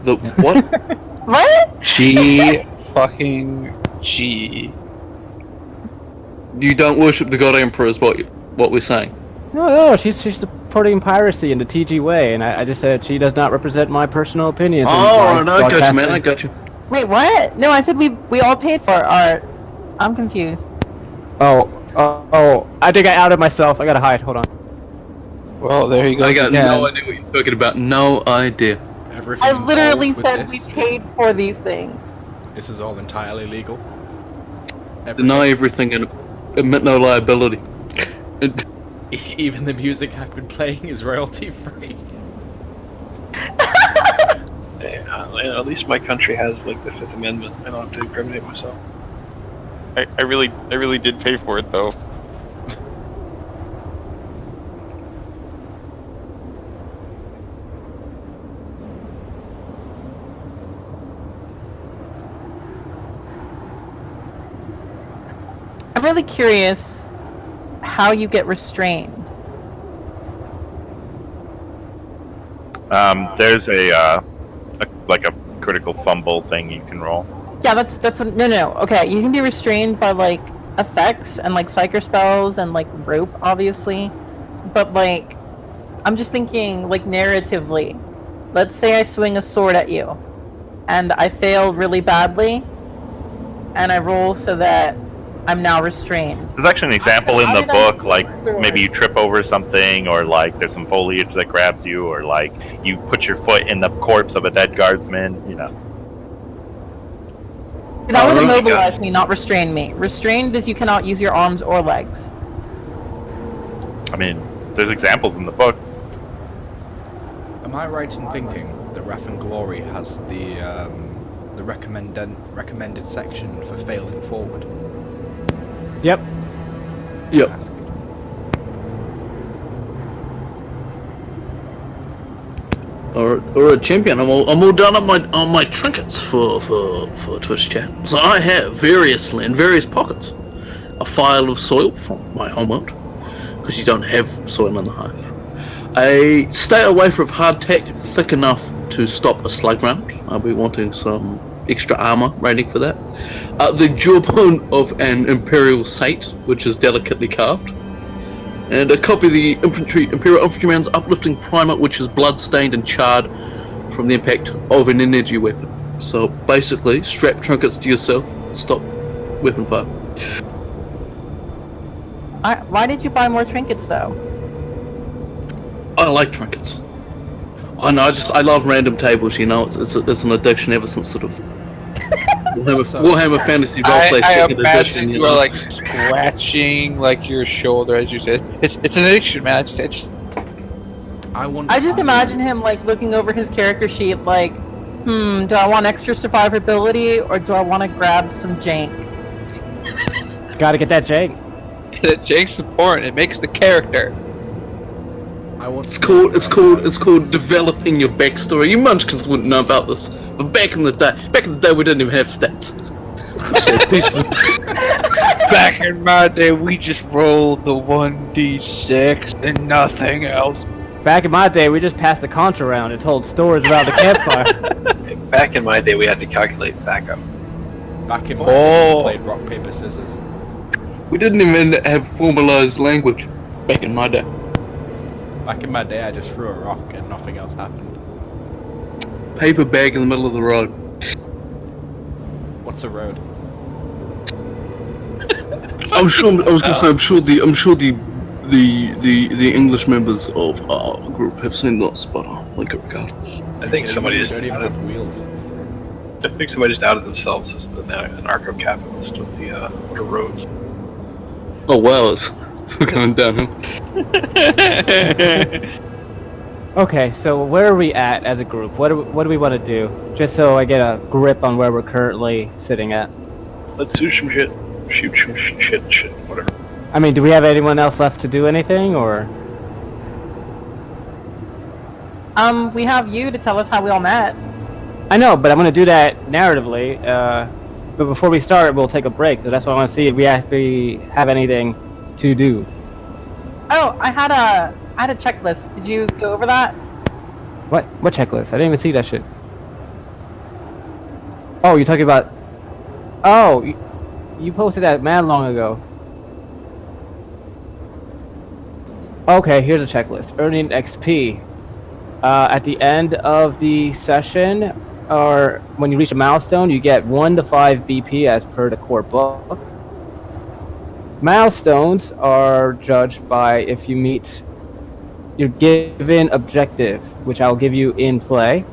The what? What? G fucking G. You don't worship the God Emperor, is what we're saying. No, she's supporting piracy in the TG way, and I just said she does not represent my personal opinions. Oh, no, I got you, man. I got you. Wait, what? No, I said we all paid for our. I'm confused. Oh, I think I outed myself. I gotta hide. Hold on. Well, there you go. I got no idea what you're talking about. No idea. I literally said we paid for these things. This is all entirely legal. Deny everything and admit no liability. Even the music I've been playing is royalty free. At least my country has like the Fifth Amendment. I don't have to incriminate myself. I really did pay for it though. I'm really curious how you get restrained. There's a critical fumble thing you can roll. Yeah, that's what. No. Okay, you can be restrained by like effects and like psyker spells and like rope, obviously. But like, I'm just thinking like narratively. Let's say I swing a sword at you, and I fail really badly, and I roll so that I'm now restrained. There's actually an example in the book, like maybe you trip over something, or like there's some foliage that grabs you, or like you put your foot in the corpse of a dead guardsman, you know. That would immobilize me, not restrain me. Restrained is you cannot use your arms or legs. I mean, there's examples in the book. Am I right in thinking that Wrath and Glory has the recommended section for failing forward? Yep. Yep. That's good. Alright, champion. I'm all done on my trinkets for Twitch chat. So I have variously in various pockets a file of soil from my homeworld, because you don't have soil in the hive. A stay away from hard tech thick enough to stop a slug round. I'll be wanting some extra armor rating for that. The jawbone of an Imperial Saint, which is delicately carved. And a copy of the Imperial Infantryman's Uplifting Primer, which is blood-stained and charred from the impact of an energy weapon. So basically, strap trinkets to yourself, stop weapon fire. Why did you buy more trinkets, though? I like trinkets. I know, I love random tables, you know, it's an addiction ever since sort of Warhammer Fantasy Roleplay Second Edition. You are like scratching like your shoulder, as you said. It's an addiction, man. I just imagine him like looking over his character sheet, like, do I want extra survivability or do I want to grab some jank? Gotta get that jank. That jank's important. It makes the character. I want. It's called developing your backstory. You Munchkins wouldn't know about this, but back in the day, we didn't even have stats. We just had pieces of Back in my day, we just rolled the 1d6 and nothing else. Back in my day, we just passed the conch around and told stories around the campfire. Back in my day, we had to calculate backup. Back in my day, we played rock paper scissors. We didn't even have formalized language back in my day. Back in my day, I just threw a rock and nothing else happened. Paper bag in the middle of the road. What's a road? I'm sure the English members of our group have seen this, but like it regardless. I think somebody just don't even have wheels. I think somebody just outed themselves as the anarcho-capitalist of the roads. Oh wow, it's going downhill. Okay, so where are we at as a group? What do we want to do? Just so I get a grip on where we're currently sitting at. Let's do some shit. Shoot some shit, whatever. I mean, do we have anyone else left to do anything, or? We have you to tell us how we all met. I know, but I'm gonna do that narratively. But before we start, we'll take a break. So that's why I want to see if we actually have anything to do. Oh, I had a checklist. Did you go over that? What checklist? I didn't even see that shit. Oh, you're talking about? Oh, you posted that mad long ago. Okay, here's a checklist. Earning XP. At the end of the session, or when you reach a milestone, you get 1 to 5 BP as per the core book. Milestones are judged by if you meet your given objective, which I'll give you in play.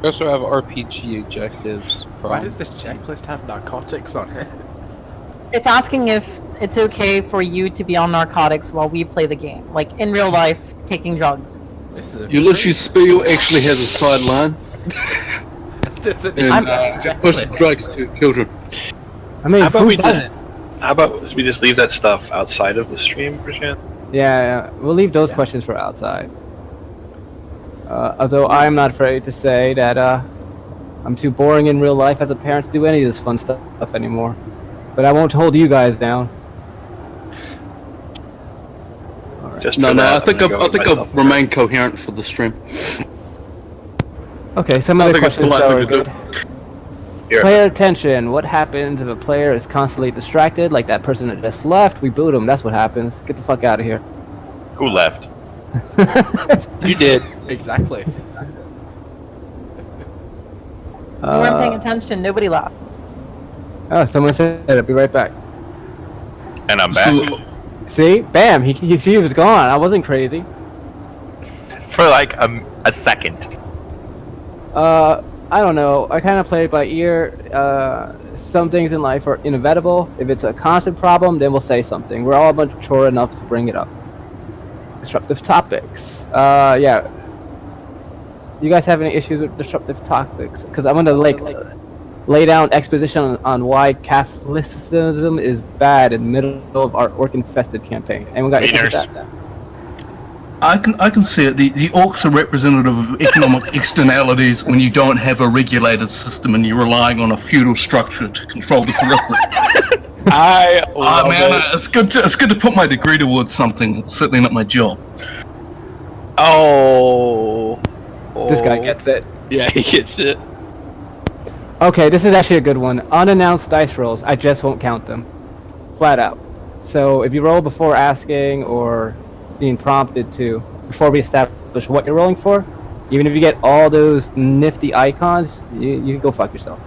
We also have RPG objectives. Why does this checklist have narcotics on it? It's asking if it's okay for you to be on narcotics while we play the game, like in real life, taking drugs. Your literally spiel actually has a sideline. And push drugs to children. I mean, how about we just leave that stuff outside of the stream, Prashant? Yeah, we'll leave those questions for outside. Although I'm not afraid to say that I'm too boring in real life as a parent to do any of this fun stuff anymore. But I won't hold you guys down. Just no, I think I've remained coherent for the stream. Okay, some other questions that are good. Here. Player attention. What happens if a player is constantly distracted, like that person that just left? We boot them. That's what happens. Get the fuck out of here. Who left? You did. Exactly. You weren't paying attention. Nobody laughed. Oh, someone said it. I'll be right back. And I'm back. See? Bam! He was gone. I wasn't crazy. For like a second. I don't know. I kind of play it by ear. Some things in life are inevitable. If it's a constant problem, then we'll say something. We're all mature enough to bring it up. Disruptive topics. Yeah. You guys have any issues with disruptive topics? Because I'm gonna lay down exposition on why Catholicism is bad in the middle of our orc-infested campaign. Anyone got issues with that? I can see it. The orcs are representative of economic externalities when you don't have a regulated system and you're relying on a feudal structure to control the periphery. I love it. It's good to put my degree towards something. It's certainly not my job. Oh. This guy gets it. Yeah, he gets it. Okay, this is actually a good one. Unannounced dice rolls, I just won't count them. Flat out. So if you roll before asking or being prompted to, before we establish what you're rolling for, even if you get all those nifty icons, you can go fuck yourself.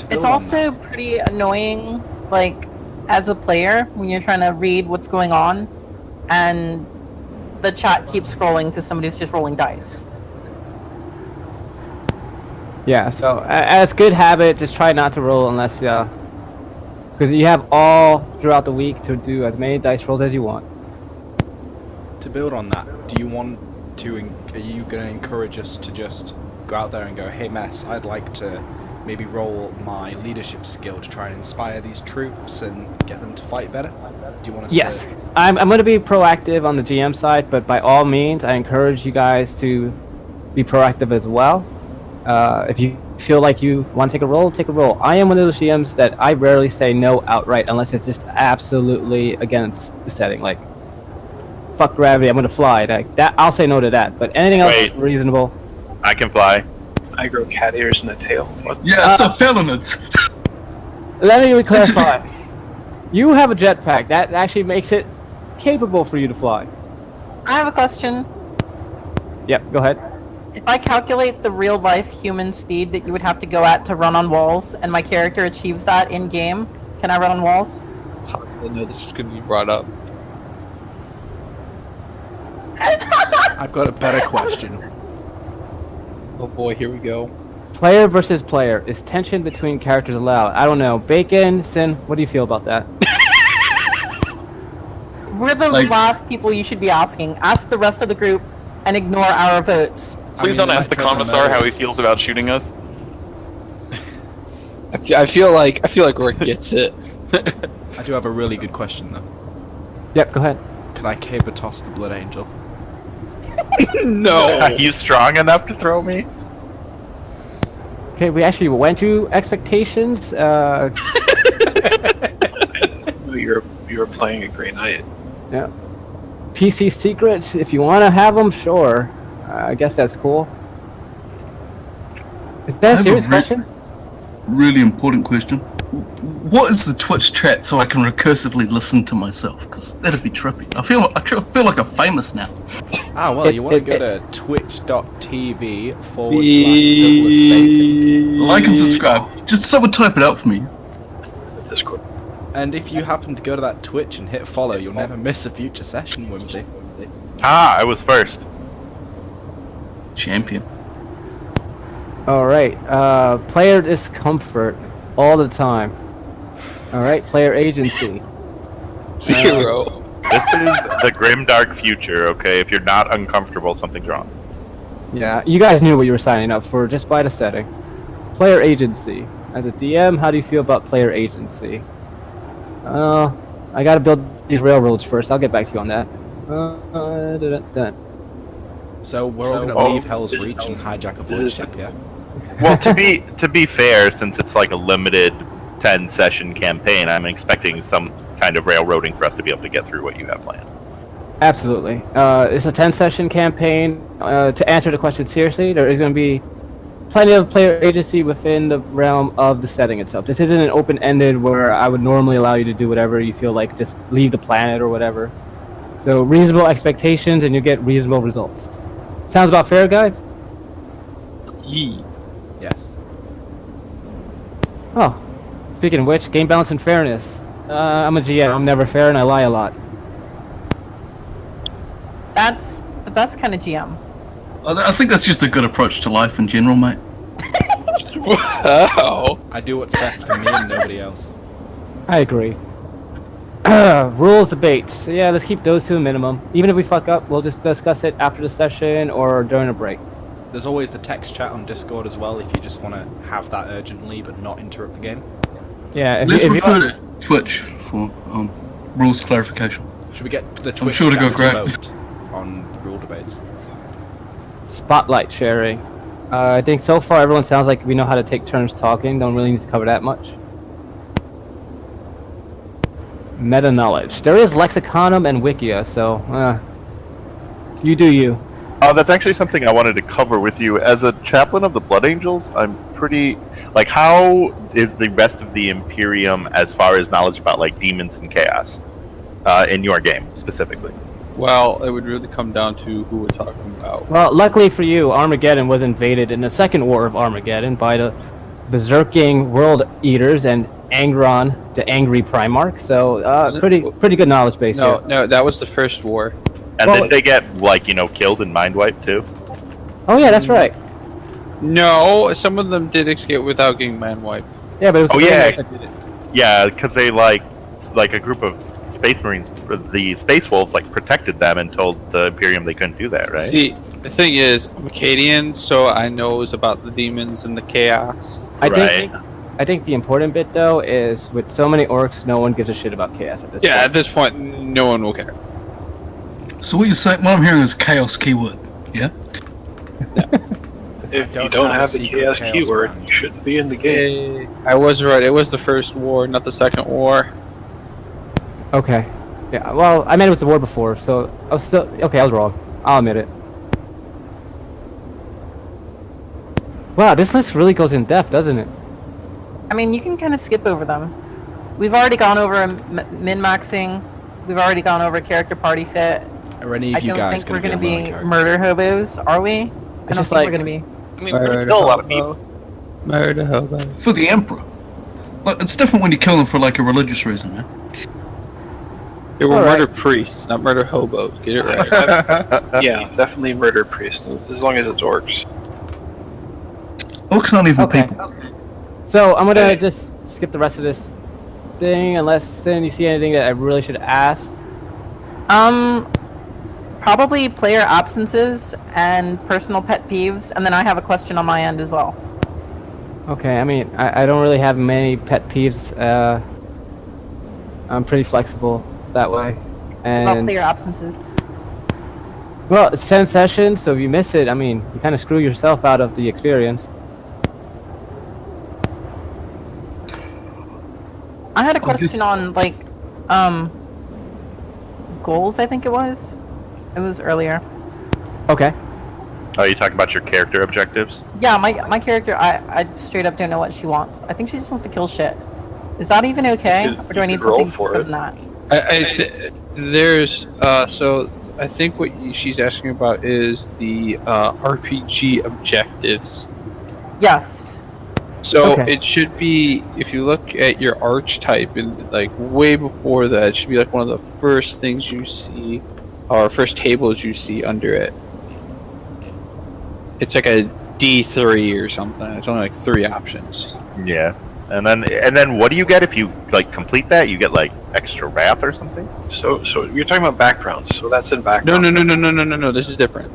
It's also pretty annoying, like, as a player, when you're trying to read what's going on, and the chat keeps scrolling because somebody's just rolling dice. Yeah, so as good habit, just try not to roll unless, because you have all throughout the week to do as many dice rolls as you want. To build on that, do you want to? Are you going to encourage us to just go out there and go, "Hey, Mess, I'd like to maybe roll my leadership skill to try and inspire these troops and get them to fight better"? Do you want to? Yes, I'm going to be proactive on the GM side, but by all means, I encourage you guys to be proactive as well. If you feel like you want to take a role, take a role. I am one of those GMs that I rarely say no outright unless it's just absolutely against the setting. Like, fuck gravity, I'm going to fly. That I'll say no to that. But anything else is reasonable. I can fly. I grow cat ears and a tail. What? Yeah, so felonies. Let me clarify. You have a jetpack. That actually makes it capable for you to fly. I have a question. Yep, go ahead. If I calculate the real-life human speed that you would have to go at to run on walls, and my character achieves that in-game, can I run on walls? How do I know this is going to be brought up? I've got a better question. Oh boy, here we go. Player versus player. Is tension between characters allowed? I don't know. Bacon, Sin, what do you feel about that? We're the last people you should be asking. Ask the rest of the group and ignore our votes. Please don't ask the commissar how he feels about shooting us. I feel like Rick gets it. I do have a really good question though. Yep, go ahead. Can I caber toss the Blood Angel? No. Are you strong enough to throw me? Okay, we actually went through expectations. You're playing a Grey Knight. Yeah. PC secrets, if you want to have them, sure. I guess that's cool. Is that a serious question? Really important question. What is the Twitch chat so I can recursively listen to myself? Because that'd be trippy. I feel like I'm famous now. Ah, well, you want to go to twitch.tv/Douglas Like and subscribe. Just someone type it out for me. Discord. And if you happen to go to that Twitch and hit follow, you'll never miss a future session, Whimsy. Ah, I was first. Champion. Alright, player discomfort all the time. Alright, player agency. 0. This is the grim dark future, okay? If you're not uncomfortable, something's wrong. Yeah, you guys knew what you were signing up for just by the setting. Player agency. As a DM, how do you feel about player agency? I gotta build these railroads first. I'll get back to you on that. So we're all gonna leave Helsreach and hijack a void ship, yeah? Well, to be fair, since it's like a limited 10-session campaign, I'm expecting some kind of railroading for us to be able to get through what you have planned. Absolutely. It's a 10-session campaign. To answer the question seriously, there is going to be plenty of player agency within the realm of the setting itself. This isn't an open-ended where I would normally allow you to do whatever you feel like, just leave the planet or whatever. So reasonable expectations and you get reasonable results. Sounds about fair, guys? Yee. Yes. Oh, speaking of which, game balance and fairness. I'm a GM. I'm never fair and I lie a lot. That's the best kind of GM. I think that's just a good approach to life in general, mate. Wow. I do what's best for me and nobody else. I agree. Rules debates. Yeah, let's keep those to a minimum. Even if we fuck up, we'll just discuss it after the session or during a break. There's always the text chat on Discord as well if you just want to have that urgently but not interrupt the game. Yeah, Let's if refer you to Twitch for rules clarification. Should we get the Twitch sure to chat go great. vote on the rule debates? Spotlight sharing. I think so far everyone sounds like we know how to take turns talking. Don't really need to cover that much. Meta knowledge. There is Lexiconum and Wikia, so you do you. That's actually something I wanted to cover with you. As a chaplain of the Blood Angels, I'm pretty... Like, how is the rest of the Imperium as far as knowledge about, like, demons and chaos? In your game, specifically. Well, it would really come down to who we're talking about. Well, luckily for you, Armageddon was invaded in the second war of Armageddon by the Berserking World Eaters and Angron, the Angry Primarch. So, pretty good knowledge base here. No, that was the first war. And then they get, like, killed and mind wiped, too? Oh yeah, that's right. No, some of them did escape without getting man wiped. Yeah, but it was Oh, the yeah. Primarchs that did it. Yeah, because they, like a group of Space Marines, the Space Wolves, like, protected them and told the Imperium they couldn't do that, right? See, the thing is, I'm Acadian, so I knows about the demons and the chaos. I think I think the important bit though is with so many orcs, no one gives a shit about chaos at this Yeah, point. at this point, no one will care. So what you're saying? What I'm hearing is chaos keyword. Yeah. If you don't have the chaos keyword, you shouldn't be in the game. I was right. It was the first war, not the second war. Okay. Yeah. Well, I meant it was the war before, so I was still okay. I was wrong. I'll admit it. Wow, this list really goes in depth, doesn't it? I mean, you can kind of skip over them. We've already gone over min-maxing. We've already gone over character party fit. Are any of you I guys don't think we're going to be murder hobos, are we? I don't just think like- we're gonna be. I mean, we're gonna kill a lot of people. Murder hobo. For the emperor. But it's different when you kill them for like a religious reason, yeah. They were Alright. murder priests, not murder hobos. Get it right. Yeah, definitely murder priest, as long as it's orcs. Orcs aren't even Okay. people. So I'm gonna just skip the rest of this thing, unless Sin, you see anything that I really should ask. Probably player absences and personal pet peeves, and then I have a question on my end as well. Okay, I mean, I don't really have many pet peeves. I'm pretty flexible that way. About And player absences. well, it's 10 sessions, so if you miss it, I mean, you kind of screw yourself out of the experience. I had a question on like, goals. I think it was. It was earlier. Okay. Oh, you talking about your character objectives? Yeah, my character, I straight up don't know what she wants. I think she just wants to kill shit. Is that even okay, or do I need something for more it. than that? There's so I think what she's asking about is the RPG objectives. Yes. So Okay. it should be, if you look at your archetype, and like way before that, it should be like one of the first things you see, or first tables you see under it. It's like a D3 or something. It's only like 3 options. Yeah. And then what do you get if you like complete that? You get like extra wrath or something? So you're talking about backgrounds, so that's in No, background. no. This is different.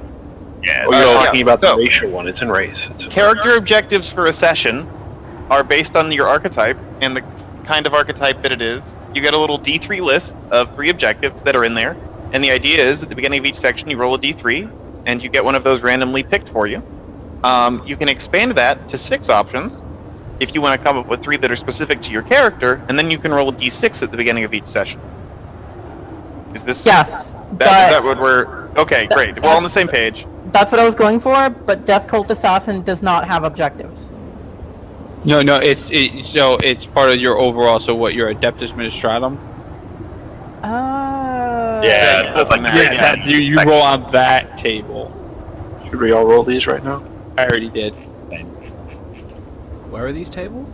Yeah. Oh, you're Yeah. talking about the So- racial one. It's in race. It's in Character objectives for a session are based on your archetype and the kind of archetype that it is. You get a little D3 list of 3 objectives that are in there, and the idea is at the beginning of each section you roll a D3, and you get one of those randomly picked for you. You can expand that to 6 options if you want to come up with 3 that are specific to your character, and then you can roll a D6 at the beginning of each session. Is this? Yes. Is But that what we're? Okay, great. We're all on the same page. that's what I was going for. But Death Cult Assassin does not have objectives. No, it's part of your overall. So what, your Adeptus Ministratum? Yeah, that's like Yeah, you roll on that table. Should we all roll these right now? I already did. Where are these tables?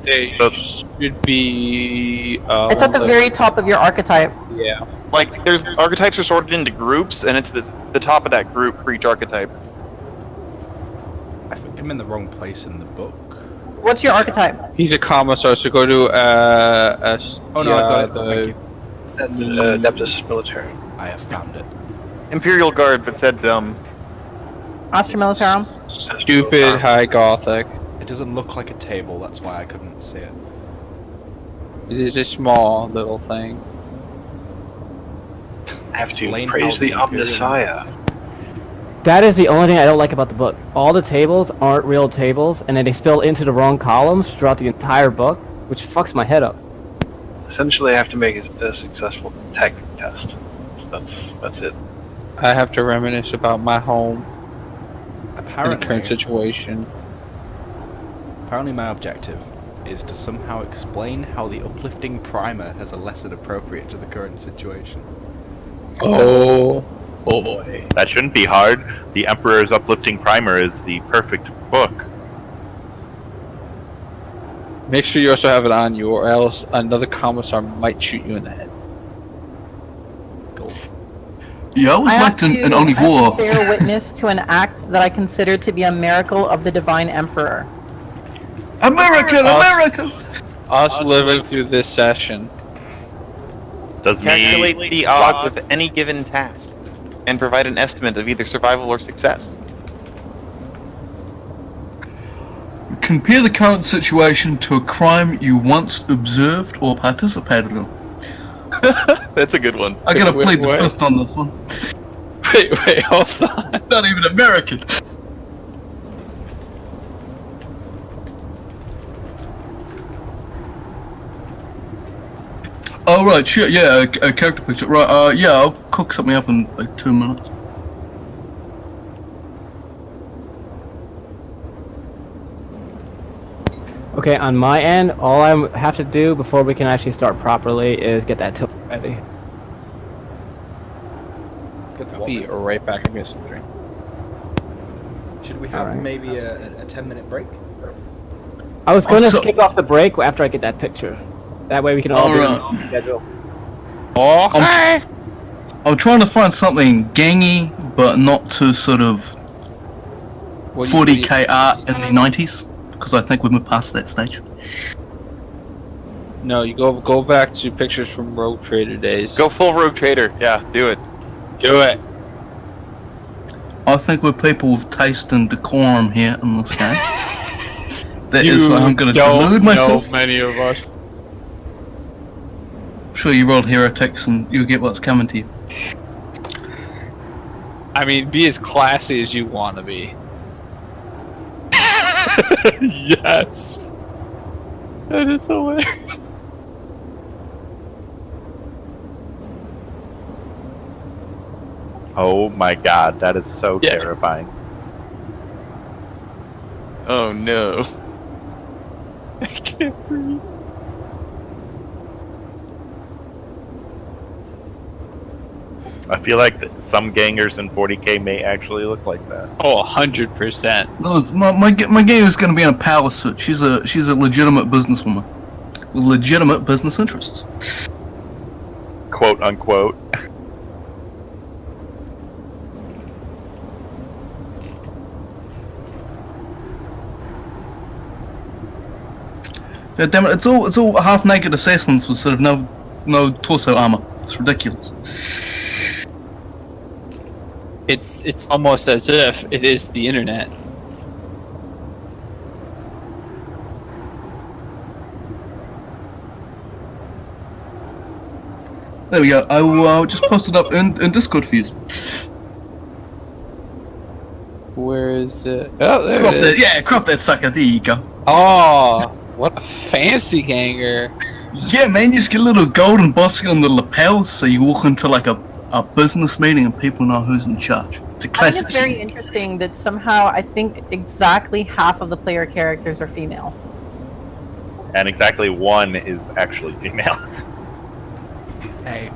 They should be. It's at the very top of your archetype. Yeah. Like, there's archetypes are sorted into groups, and it's the top of that group for each archetype. I think I'm in the wrong place in the book. What's your archetype? He's a commissar, so go to Oh no, I got it. Thank you. And Adeptus Military. I have found it. Imperial Guard, but said Astra Militarum? Stupid High Gothic. It doesn't look like a table, that's why I couldn't see it. It is a small little thing. I have to Explain praise how the the Imperial- Omnissiah. That is the only thing I don't like about the book. All the tables aren't real tables, and then they spill into the wrong columns throughout the entire book, which fucks my head up. Essentially, I have to make a successful tech test. That's it. I have to reminisce about my home and the current Apparently, situation. my objective is to somehow explain how the uplifting primer has a lesson appropriate to the current situation. Oh boy. That shouldn't be hard. The Emperor's Uplifting Primer is the perfect book. Make sure you also have it on you, or else another commissar might shoot you in the head. Cool. Yeah, I was I left have in only to war. bear witness to an act that I consider to be a miracle of the Divine Emperor. America, America! Us living through this session. Does calculate me the odds of any given task, and provide an estimate of either survival or success. compare the current situation to a crime you once observed or participated in. That's a good one. I gotta Wait, plead the what? fifth on this one. Wait, hold on. Not even American. Oh right, sure, yeah, a character picture. Right, yeah, I'll cook something up in like 2 minutes. Okay, on my end, all I have to do before we can actually start properly is get that tilt ready. I'll be right back. I'm getting some drink. Should we have Alright. maybe a 10-minute break? I was going to so- skip off the break after I get that picture. That way we can all be Alright. on schedule. Okay. I'm trying to find something gangy, but not too sort of 40k art in the 90s, because I think we've moved past that stage. No, you go back to pictures from Rogue Trader days. Go full Rogue Trader. Yeah, do it. Do it. I think we're people with taste and decorum here in this game. That is why I'm going to delude myself. Know many of us. I'm sure you rolled heretics and you'll get what's coming to you. I mean, be as classy as you want to be. Yes. That is hilarious. Oh my god, that is so Yeah. terrifying. Oh no. I can't breathe. I feel like some gangers in 40k may actually look like that. Oh, 100%. No, it's my game is going to be in a power suit. She's a legitimate businesswoman with legitimate business interests. Quote unquote. God damn it! It's all half naked assassins with sort of no torso armor. It's ridiculous. It's almost as if it is the internet. There we go. I will just post it up in Discord for you. Where is it? Oh, there Crop it that, is. yeah, crop that sucker. There you go. Oh, what a fancy ganger. Yeah, man, you just get a little golden basket on the lapels, so you walk into like a business meeting and people know who's in charge. It's a I classic. think it's very interesting that somehow I think exactly half of the player characters are female. And exactly one is actually female. Hey,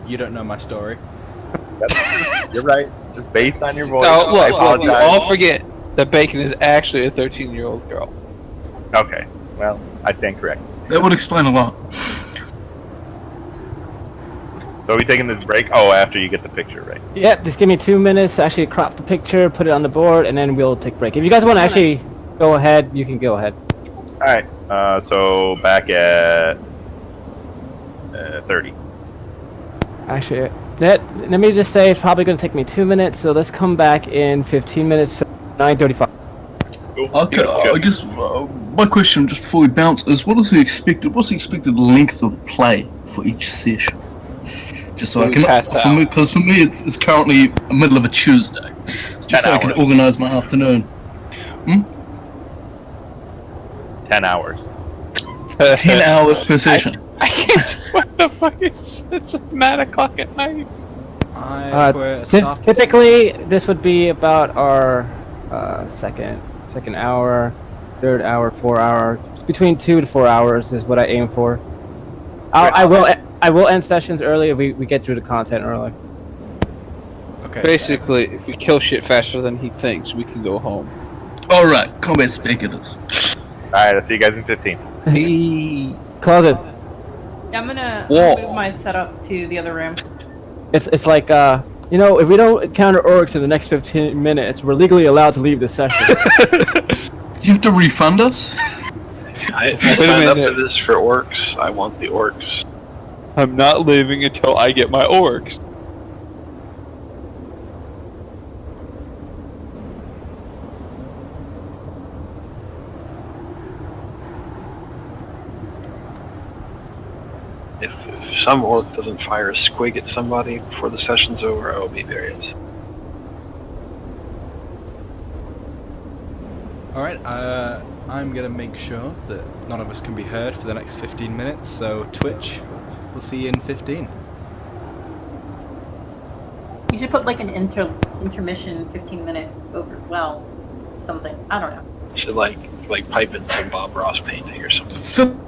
you don't know my story. You're right. Just based on your voice. No, I look, you apologize. all forget that Bacon is actually a 13-year-old girl. Okay, well, I stand correct. That would explain a lot. So are we taking this break? Oh, after you get the picture, right? Yep, just give me 2 minutes to actually crop the picture, put it on the board, and then we'll take a break. If you guys want to actually go ahead, you can go ahead. Alright, so back at 30. Actually, let me just say it's probably going to take me 2 minutes, so let's come back in 15 minutes, so 9:35. Okay, I guess my question just before we bounce is what's the expected length of play for each session? Just so I can, because for me it's currently the middle of a Tuesday. It's just so I can organise my afternoon. 10 hours. 10 hours per session. I can't. What the fuck is? It's 9 o'clock at night. Typically, this would be about our second hour, third hour, 4 hour. Between 2 to 4 hours is what I aim for. I will end sessions early if we get through the content early. Okay. Basically, if we kill shit faster than he thinks, we can go home. Alright, combat spectators. Alright, I'll see you guys in 15. Hey. Close it. Yeah, I'm gonna Whoa. move my setup to the other room. It's like you know, if we don't encounter orcs in the next 15 minutes, we're legally allowed to leave the session. You have to refund us? I signed up for this for orcs. I want the orcs. I'm not leaving until I get my orcs. if some orc doesn't fire a squig at somebody before the session's over, I will be very upset. Alright, I'm gonna make sure that none of us can be heard for the next 15 minutes, so Twitch, we'll see you in 15. You should put like an intermission 15-minute over. Well, something. I don't know. Should like pipe in some Bob Ross painting or something.